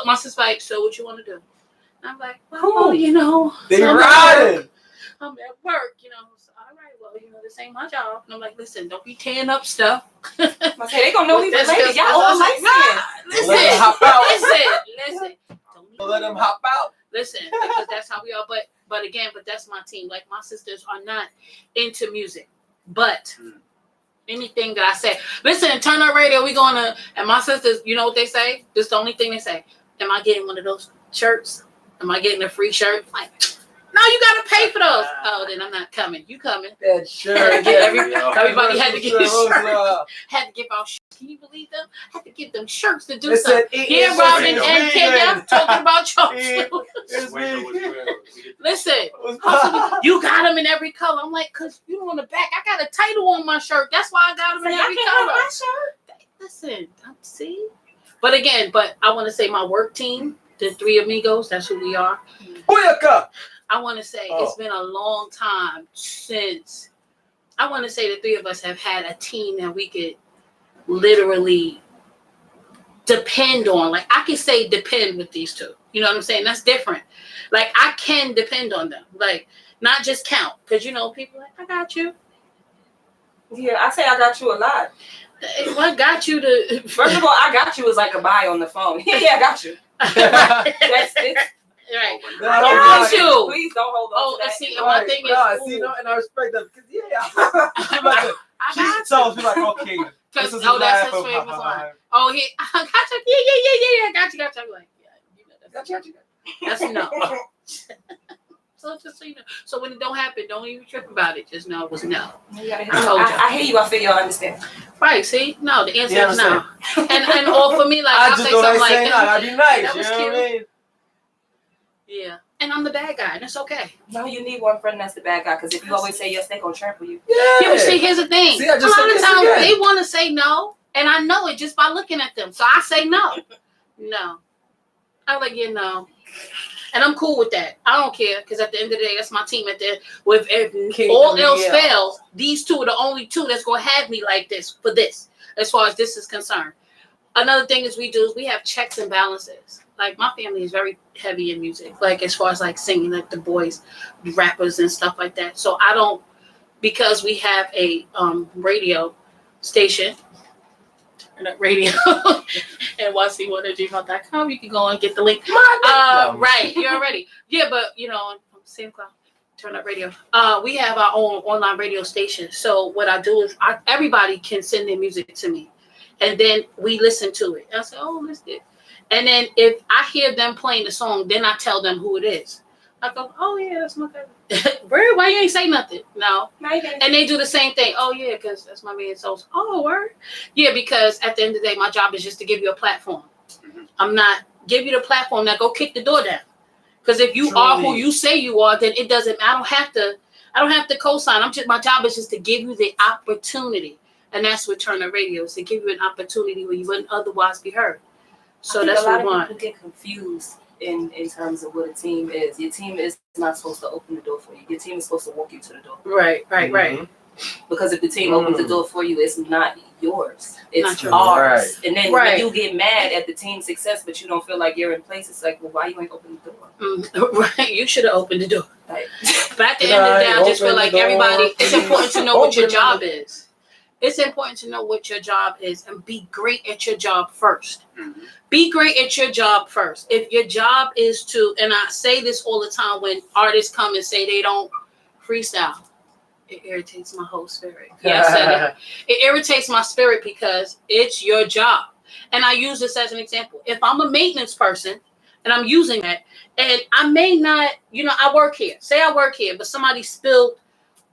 my sister's like, so what you want to do? And I'm like, well, you know, they riding. I'm at work, you know. So, all right, well, you know, this ain't my job. And I'm like, listen, don't be tearing up stuff. Okay, they gonna know we related. Y'all all like listen. Don't let them hop out. Listen, because that's how we are. But again, that's my team. Like my sisters are not into music, but anything that I say, listen, turn on radio. We gonna, and my sisters, you know what they say? This is the only thing they say. Am I getting one of those shirts? Am I getting a free shirt? Like, no, you gotta pay for those. Oh, then I'm not coming. You coming? That shirt. Everybody had to get his shirt. Had to give out shirts. Can you believe them? Had to give them shirts to do something. Yeah, Robin and Kenya, I'm talking about y'all. Listen, you got them in every color. I'm like, cause you on the back, I got a title on my shirt. That's why I got them in every color. Listen, see. But again, I want to say my work team, the Three Amigos. That's who we are. Booyaka! I want to say it's been a long time since I want to say the three of us have had a team that we could literally depend on. Like I can say depend with these two. You know what I'm saying? That's different. Like I can depend on them. Like not just count. Because you know, people are like, I got you. Yeah, I say I got you a lot. What got you to first of all, I got you is like a buy on the phone. Yeah, I got you. That's it. Right. I got you. Please don't hold on. Oh, see, one thing is, and I respect that because she tells me like, okay, this is that's his favorite line. Oh, I got you. Yeah. Got you. I'm like, yeah, got you. That's no. So just so you know. So when it don't happen, don't even trip about it. Just know it was no. I hear you. I feel you. I understand. Right. See, no. The answer is no. And all for me, like I'll say something like that. I'd be nice. That was you know cute. What I mean? Yeah, and I'm the bad guy, and it's okay. No, you need one friend that's the bad guy, because if you always say yes, they're going to trample you. Yeah, but see, here's the thing. See, a lot of times they want to say no, and I know it just by looking at them. So I say no. No. I'm like, yeah, no. And I'm cool with that. I don't care, because at the end of the day, that's my team. If all else fails, these two are the only two that's going to have me like this for this, as far as this is concerned. Another thing we have checks and balances. Like my family is very heavy in music, like as far as like singing, like the boys, rappers and stuff like that. So I don't, because we have a radio station, radio, and YC1@gmail.com. You can go and get the link. Right, you're already. Yeah, but you know, on SoundCloud, Turn Up Radio. We have our own online radio station. So what I do is everybody can send their music to me, and then we listen to it. I say, oh, let's get. And then if I hear them playing the song, then I tell them who it is. I go, oh yeah, that's my cousin. Bro, why you ain't say nothing? No. And they do the same thing. Oh yeah, because that's my man. So, oh, word. Yeah, because at the end of the day, my job is just to give you a platform. I'm not give you the platform. Now go kick the door down. Because if you are who you say you are, then it doesn't. I don't have to co-sign. My job is just to give you the opportunity, and that's what Turn Up Radio is, to give you an opportunity where you wouldn't otherwise be heard. So that's what we want. People get confused in terms of what a team is. Your team is not supposed to open the door for you. Your team is supposed to walk you to the door. Right. Because if the team opens the door for you, it's not yours. It's not ours. Right. And then when you get mad at the team's success, but you don't feel like you're in place, it's like, well, why you ain't open the door? Right. You should have opened the door. Right. But at the end of the day, I just feel like everybody, it's important to know what your job is. It's important to know what your job is and be great at your job first. Mm-hmm. Be great at your job first. If your job is to, and I say this all the time when artists come and say they don't freestyle, it irritates my whole spirit. Yeah, I said it. It irritates my spirit because it's your job. And I use this as an example. If I'm a maintenance person and I'm using that, and I may not, I work here. Say I work here, but somebody spilled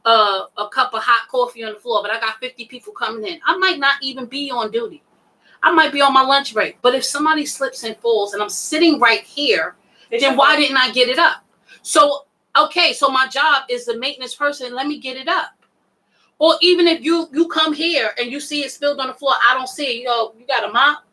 a cup of hot coffee on the floor, but I got 50 people coming in. I might not even be on duty. I might be on my lunch break. But if somebody slips and falls and I'm sitting right here, then why didn't I get it up? So, okay, so my job is the maintenance person. Let me get it up. Or even if you come here and you see it spilled on the floor, I don't see it. You got a mop?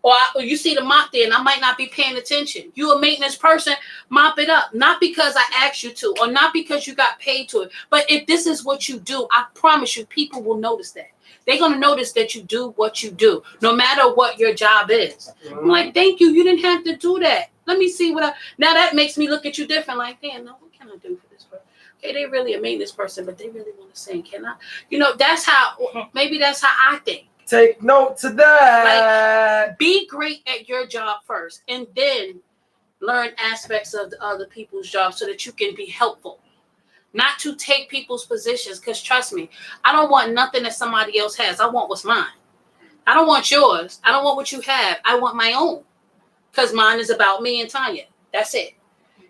Or you see the mop there and I might not be paying attention. You a maintenance person, mop it up. Not because I asked you to or not because you got paid to it. But if this is what you do, I promise you people will notice that. They're going to notice that you do what you do, no matter what your job is. I'm like, thank you. You didn't have to do that. Let me see what now that makes me look at you different. Like, damn, no, what can I do for this person? Okay, they really a maintenance person, but they really want to sing. Can I? Maybe that's how I think. Take note to that. Like, be great at your job first and then learn aspects of the other people's jobs so that you can be helpful. Not to take people's positions, because trust me, I don't want nothing that somebody else has. I want what's mine. I don't want yours. I don't want what you have. I want my own. Because mine is about me and Tanya. That's it.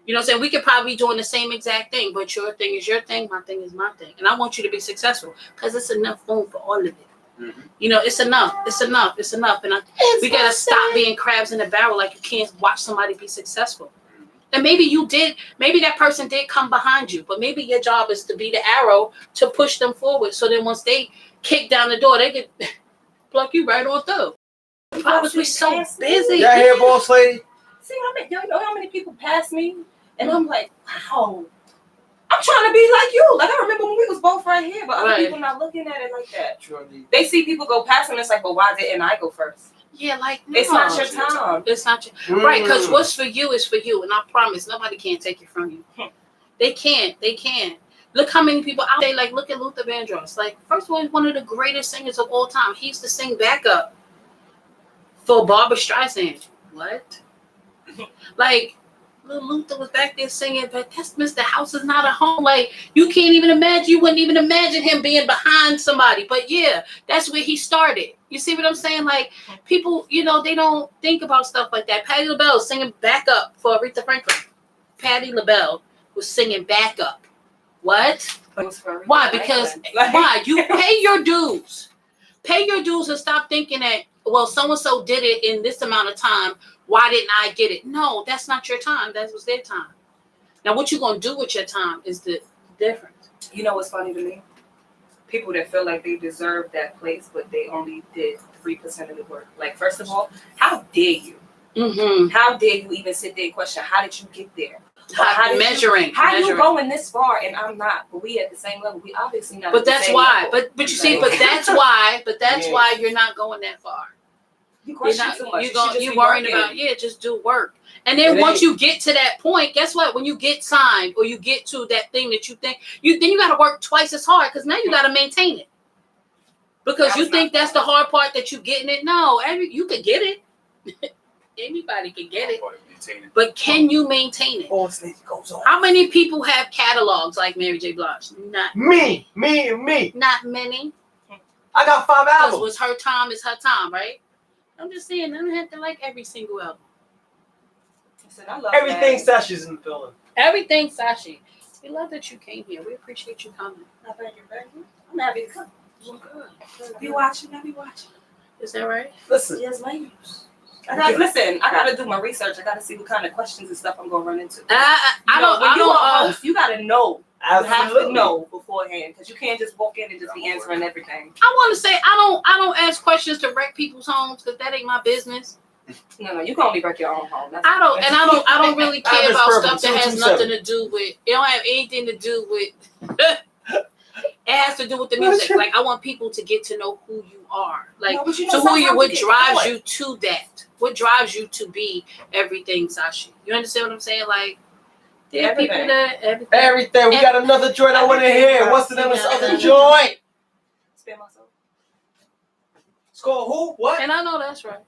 You know what I'm saying? We could probably be doing the same exact thing, but your thing is your thing, my thing is my thing. And I want you to be successful because it's enough room for all of it. Mm-hmm. You know, it's enough. It's enough. It's enough. And we got to stop being crabs in a barrel like you can't watch somebody be successful. And maybe that person did come behind you, but maybe your job is to be the arrow to push them forward. So then once they kick down the door, they can pluck you right on through. We're so busy. Yeah, here, boss lady. See, you know how many people pass me? And I'm like, wow, I'm trying to be like you. Like, I remember when we was both right here, but other people not looking at it like that. They see people go past them, it's like, well, why didn't I go first? Yeah, like, no. It's not your time. It's not your right, because what's for you is for you. And I promise nobody can take it from you. They can't. Look how many people out there, like, look at Luther Vandross. Like, first of all, he's one of the greatest singers of all time. He used to sing backup for Barbra Streisand. What? Like, little Luther was back there singing, but that's Mr. House is not a home. Like, you can't even imagine, you wouldn't even imagine him being behind somebody. But yeah, that's where he started. You see what I'm saying? Like, people, you know, they don't think about stuff like that. Patti LaBelle was singing backup for Aretha Franklin. Patti LaBelle was singing backup. What? Why? Because why? You pay your dues. Pay your dues and stop thinking that, well, so-and-so did it in this amount of time. Why didn't I get it? No, that's not your time. That was their time. Now, what you're going to do with your time is the difference. You know what's funny to me? People that feel like they deserve that place, but they only did 3% of the work. Like, first of all, how dare you? Mm-hmm. How dare you even sit there and question, how did you get there? How you going this far and I'm not? But we at the same level. We obviously not. But that's why. Level. But you see, but that's why. But that's why you're not going that far. You question too much. You're worrying about just do work. And then once you get to that point, guess what? When you get signed or you get to that thing that you think then you got to work twice as hard because now you got to maintain it. Because you think that's the hard part that you getting it. No, you could get it. Anybody can get it. But can you maintain it? How many people have catalogs like Mary J. Blige? Not me. Not many. I got 5 albums. Because what's her time is her time, right? I'm just saying, I don't have to like every single album. Everything Sasha's in the building. Everything Sasha. We love that you came here. We appreciate you coming. I'm happy to come. Well, good. Be watching. Is that right? Listen. Yes, ladies. I gotta do my research. I gotta see what kind of questions and stuff I'm gonna run into. You gotta know. Absolutely. You have to know beforehand because you can't just walk in and just be answering everything. I want to say I don't ask questions to wreck people's homes because that ain't my business. No, you can only wreck your own home. I don't really care about stuff that has nothing to do with. It don't have anything to do with. It has to do with the music. Like, I want people to get to know who you are. Like, what drives you to that? What drives you to be everything, Sashi? You understand what I'm saying? Like, there are people that everything. We got another joint I want to hear. What's the name of this other joint? Spare my soul. It's called who? What? And I know that's right.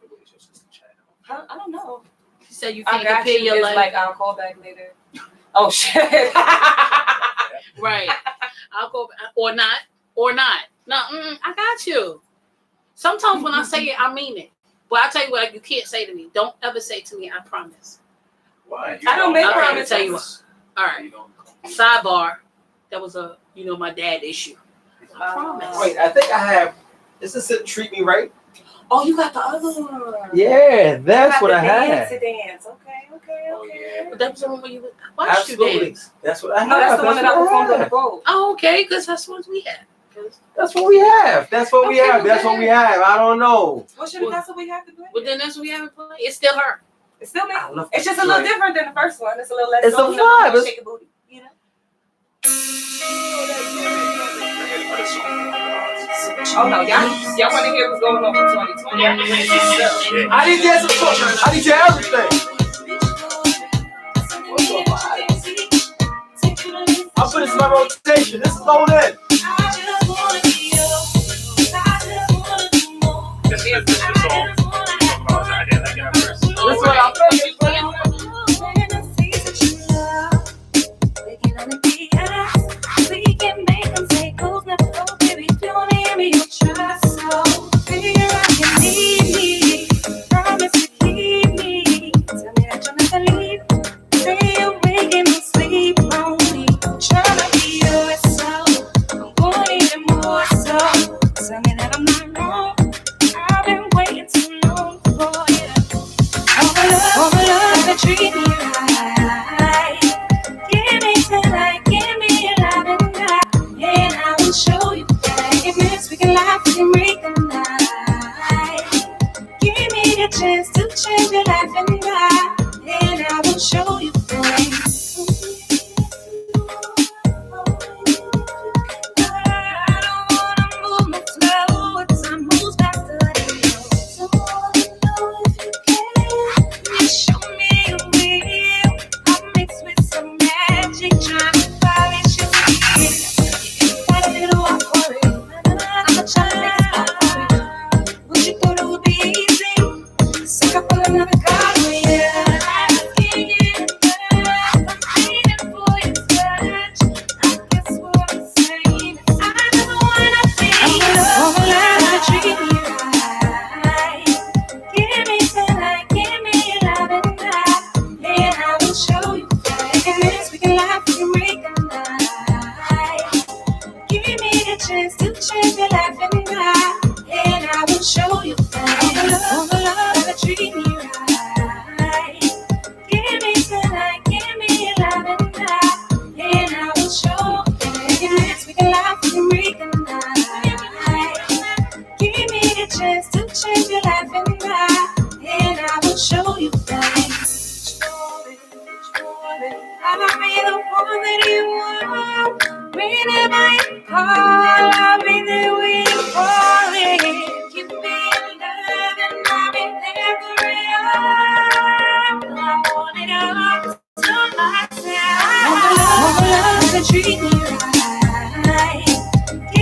I don't know. She said you can't compare your life. Like, I'll call back later. Oh, shit. Right. I'll go or not. No, I got you. Sometimes when I say it, I mean it. But I tell you what, you can't say to me. Don't ever say to me, I promise. Why? I don't make promises. Tell you what. All right. Sidebar. that was a my dad issue. I promise. Wait, I think I have. Is this it? Treat Me Right? Oh, you got the other one. Yeah, that's what I had. Dance. Okay. But that was the one where you watched you dance. That's what I have. No, that's the one that I performed on the boat. Oh, okay, because that's what we had. That's what we have. That's what we have. That's what we have. I don't know. Well, should that's what we have to do. Well, then that's what we have to play. It's still her. It's still me. It's just a little different than the first one. It's a little less. It's a vibe. Shake a booty, you know. Oh no, y'all want to hear what's going on for 2020? I need to hear some. I need to hear everything. I'll put this in my rotation. This is going in. This is what I'm treat me right. Give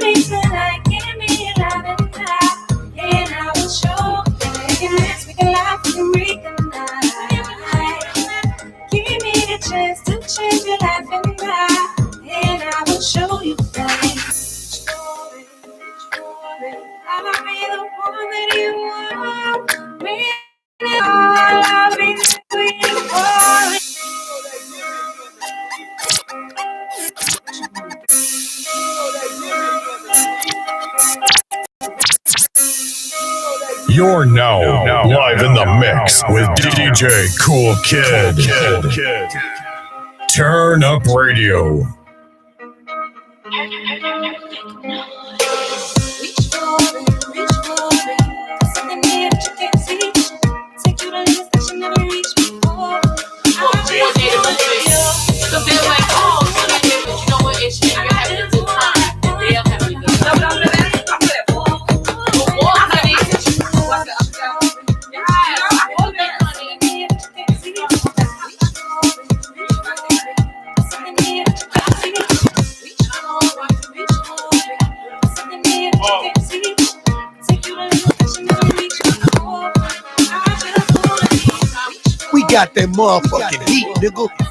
me tonight, give me love and night, and I will show you that it means we can laugh, we can make the night. Give me the chance to change your life and die, and I will show you that. You're now live in the mix with DJ Cool Kid. Turn Up Radio. We got that motherfucking heat, nigga.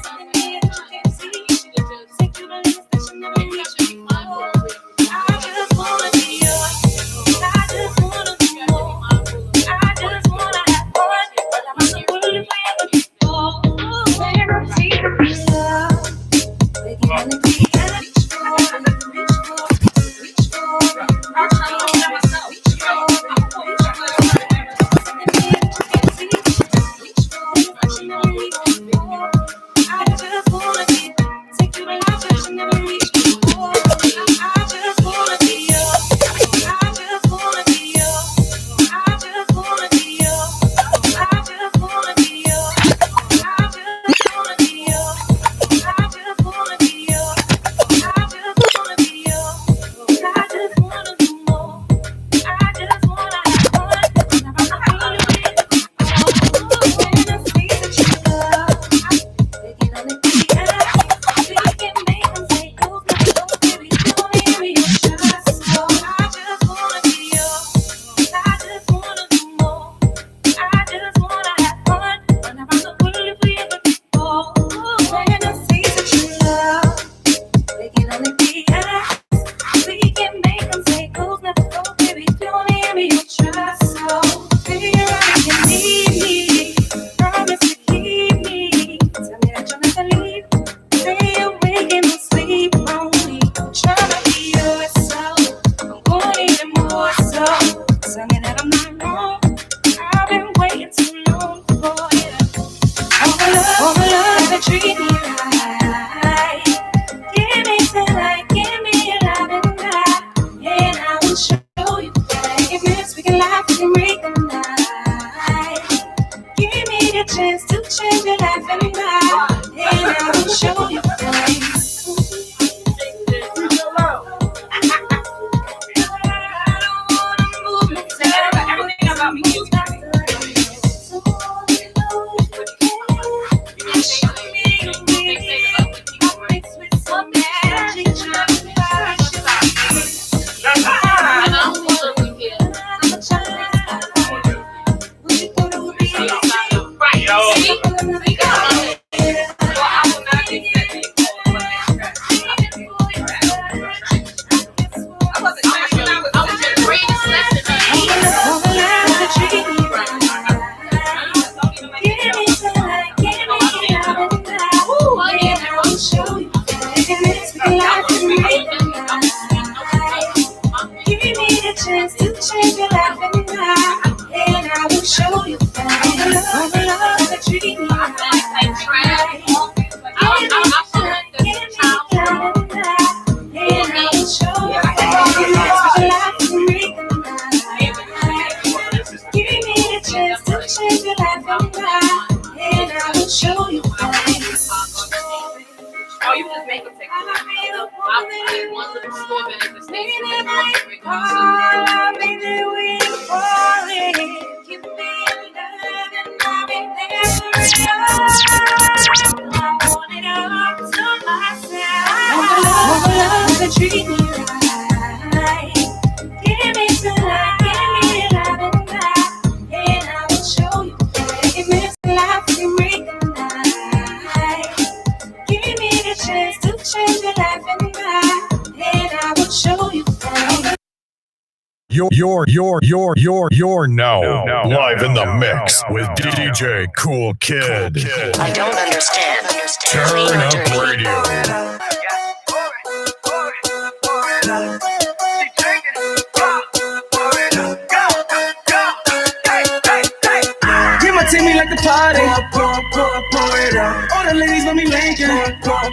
You're now live in the mix with DJ Cool Kid. I don't understand. Turn Up Radio. out. All the ladies want me linking. Pour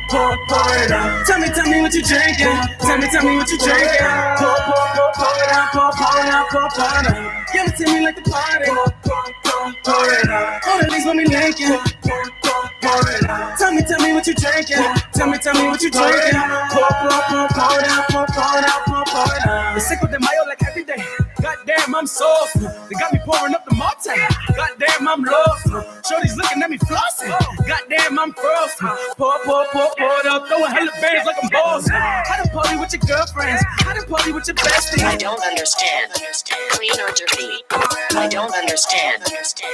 it out. Tell me what you drinking. Tell me what you drinking. Pour it out. Pour it out. Give it to me like the party. Pour it out. All the ladies want me linking. Pour it out. Tell me what you drinking. Tell me what you drinking. Pour it out. Pour it out. The Cinco de Mayo like every day. Goddamn, I'm saucy. They got me pouring up the Malta. Goddamn, I'm lost. Shorty's looking at me flossing. Goddamn, I'm frosty. Pour it up. Throwing hella bands like I'm boss. How to party with your girlfriends? How to party with your besties? I don't understand. Clean or dirty? I don't understand.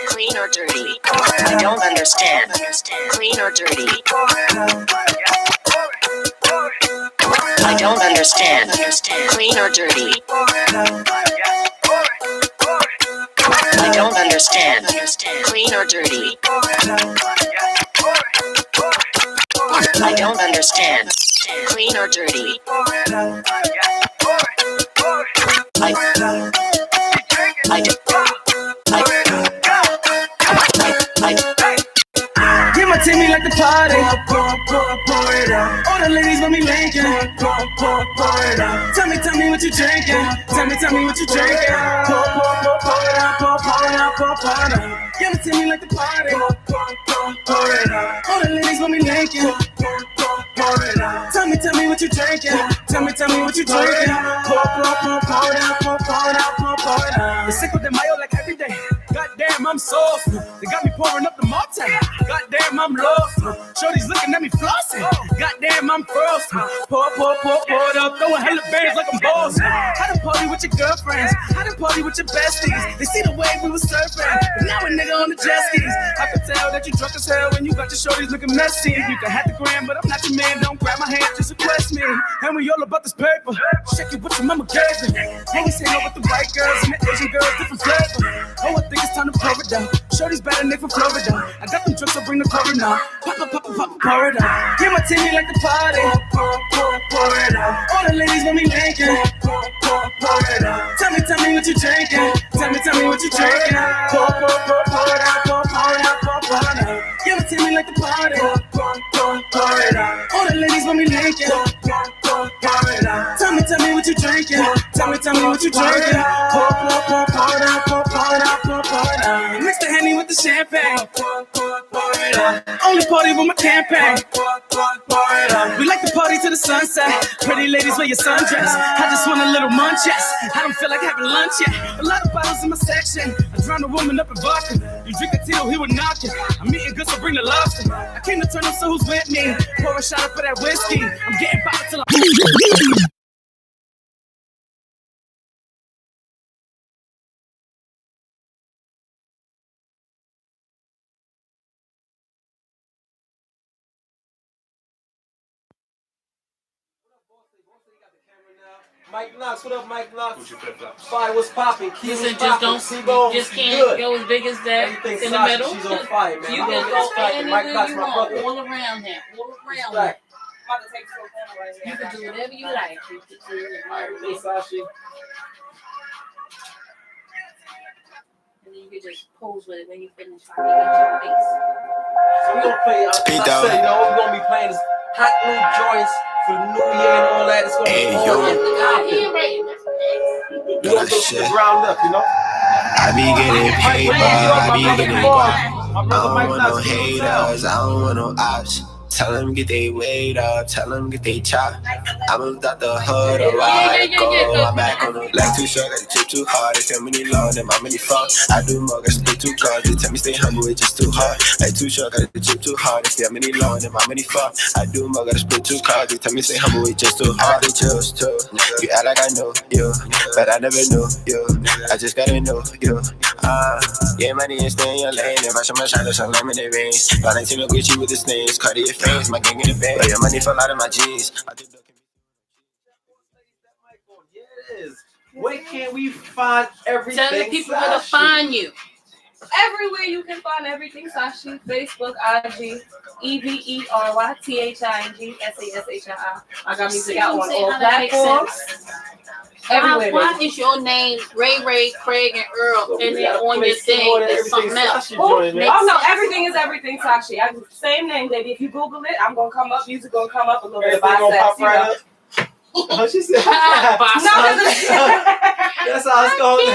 Clean or dirty? I don't understand. Clean or dirty? I don't understand. Clean or dirty? I don't understand. Clean or dirty? I don't understand. Clean or dirty? Give my Timmy like the party. Pour it out. All the ladies want me linking. Pour it out. Tell me what you drinking. Tell me what you drinking. Pour it out. Pour it out. Give it to me like the party. Pour it out. All the ladies want me linking. Pour it out. Tell me what you drinking. Tell me what you drinking. Pour it out. The Cinco de Mayo like every day. Goddamn, I'm saucy. They got me pouring up the Malta. Goddamn, I'm lost. Shorty's looking at me flossing. Goddamn, I'm frosty. Pour it up. Throwing hella bands like I'm boss. How to party with your girlfriends? How to party with your besties? They see the way we was surfing, but now a nigga on the jet skis. I can tell that you drunk as hell when you got your shorties looking messy. You can have the gram, but I'm not your man. Don't grab my hand, just request me. And we all about this paper. Check it what your mama gave me. Always hang out with the white girls and the Asian girls, different flavor. Oh, I think it's time to pour it down. Shorty's better than they from Florida. I got them drinks, so bring the cover now. Pop, pour it out. Give my Timmy like the party. Pour it out. All the ladies want me linking. Pour it out. Tell me what you drinking. Tell me what you drinking. Pour it out. Pour it out. Give it to me like the party. Pour it out. All the ladies want me linking. Pour it out. Tell me what you drinking. Tell me what you drinking. Pour it out. Pour it out. Mix the Henny with the champagne. Pour it out. Only party with my campaign. Pour it out. We like to party to the sunset. Pretty ladies wear your sundress. I just want a little munches. I don't feel like having lunch yet. A lot of bottles in my section. I drown a woman up in vodka. You drink a till, he would knock you. I'm eating good, so bring the lobster. I came to turn up, so who's with me? Pour a shot up for that whiskey. I'm getting popped till I... Mike Knox, what up, Mike Knox? Fire, what's popping? Listen, just can't go as big as that in the middle. She's on fire, man. You can go anywhere you want, all around him, all around him. You can do whatever you like. And then you can just pose with it when you finish. So we're gonna play. We're gonna be playing this hot new joints for New Year and all that. It's gonna be all we're gonna go to the ground up, you know. I be getting paper, I be getting guap. I don't want no haters, I don't want no ops. Tell them get they weight up, tell them get they chop. I moved out the hood a while ago. I'm back on the like too short, got the chip too hard. They tell me they long, them how many fuck. I do more, got split 2 cards. They tell me stay humble, it's just too hard. Like too short, got the chip too hard. They tell me they long, them how many fuck. I do more, got to split 2 cards. They tell me stay humble, it's just too hard. They chose too. You act like I know you, but I never knew you. I just gotta know you. Get money and stay in your lane. If I show my shine, some lemonade rings. Valentino Gucci with the snails, Cartier fangs, my gang in the bag. Your money fall out of my jeans. Where can we find everything? Tell the people where to find you. Everywhere you can find everything, Sashi. Facebook, IG, EVERYTHING, SASHII. I got music out on all platforms. Why is your name Ray, Craig, and Earl, and then on your thing is something else? Oh no, everything is everything, Sashi. Same name, baby. If you Google it, I'm gonna come up. Music gonna come up. A little bit of biceps. Oh, she said, that's how it's going. A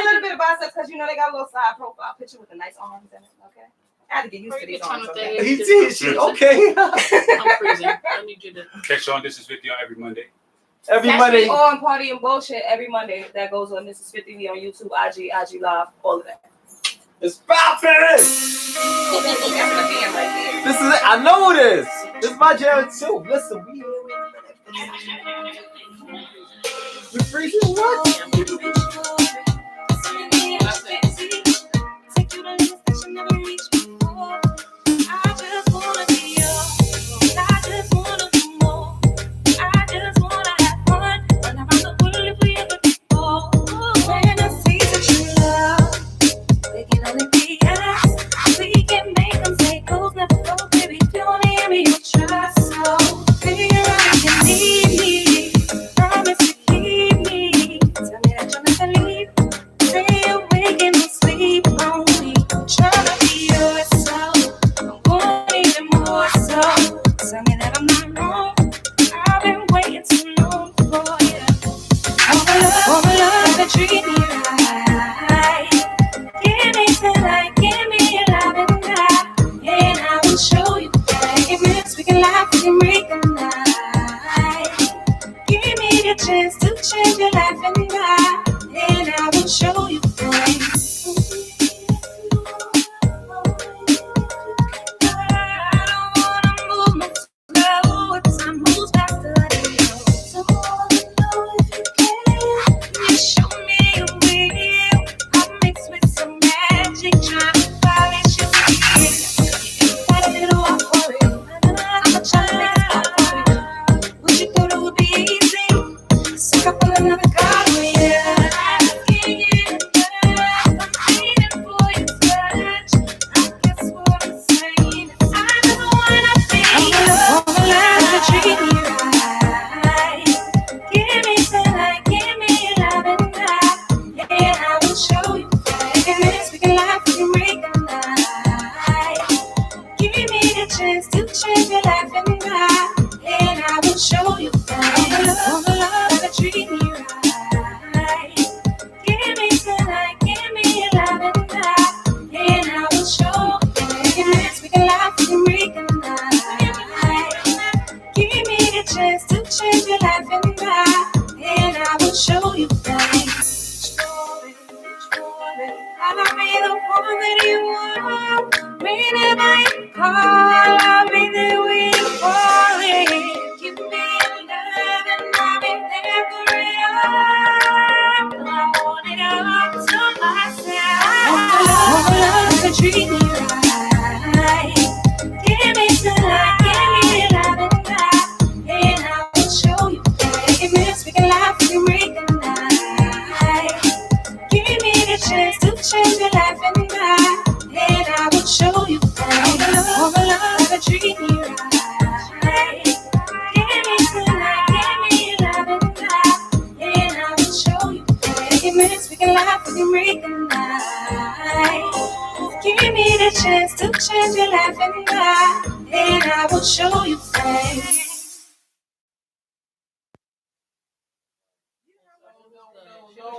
little bit of biceps because you know they got a little side profile picture with the nice arms in it. Okay, I had to get used to these arms. Okay? He did. She okay. I'm freezing. I need you to catch on. This is 50 on every Monday. Every Monday. On Party and Bullshit every Monday. That goes on. This is 50 on YouTube, IG Live, all of that. It's poppin'. This is it. I know this. This is my jam too. Listen, we freezing what?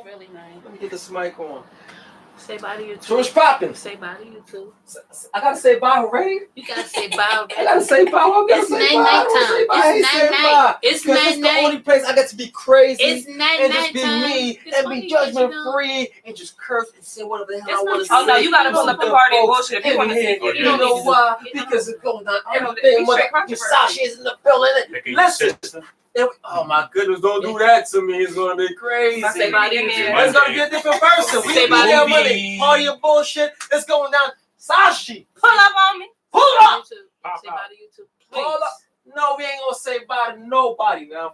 Really nice. Let me get this mic on. Say bye to you too. So what's poppin'? Say bye to you too. I gotta say bye already. You gotta say bye. I gotta say bye. It's night time. It's night. It's the only place I get to be crazy. It's night and just be time. me and be judgment free and just curse and say whatever the hell I want to say. Oh no, you gotta pull up the Party and Bullshit if you want to see it. You don't know why? Because it's going on everything. Sashi is in the building. Listen. Oh my goodness, don't do that to me. It's gonna be crazy. Say bye to you. It's gonna be a different person. We Say bye to money. All your bullshit. It's going down. Sashi. Pull up on me. Pull up. Say bye to you too. Pull up. No, we ain't gonna say bye to nobody now.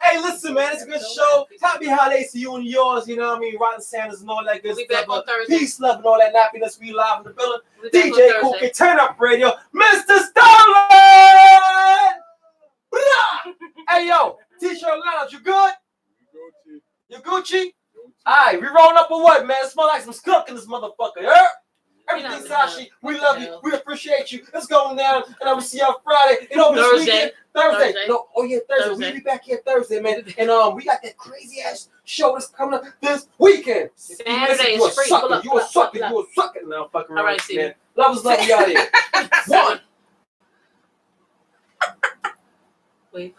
Hey, listen, man, it's a good show. Happy holidays to you and yours. You know what I mean? Rotten Sanders and all that good We'll be back on Thursday. Peace, love, and all that happiness. We live in the building. We'll be back on DJ Thursday. Cool Kid, Turn Up Radio, Mr. Stolen. Hey, yo, T-shirt in this motherfucker. Yeah? Everything Sashi, we love you. We appreciate you. It's going down, and I will see y'all Friday. You know, this weekend, Thursday. No, oh yeah, Thursday. We'll be back here Thursday, man. And we got that crazy ass show that's coming up this weekend. Saturday is free. You a sucker. Now fucking around, man. Love us, love you out here. One. Wait,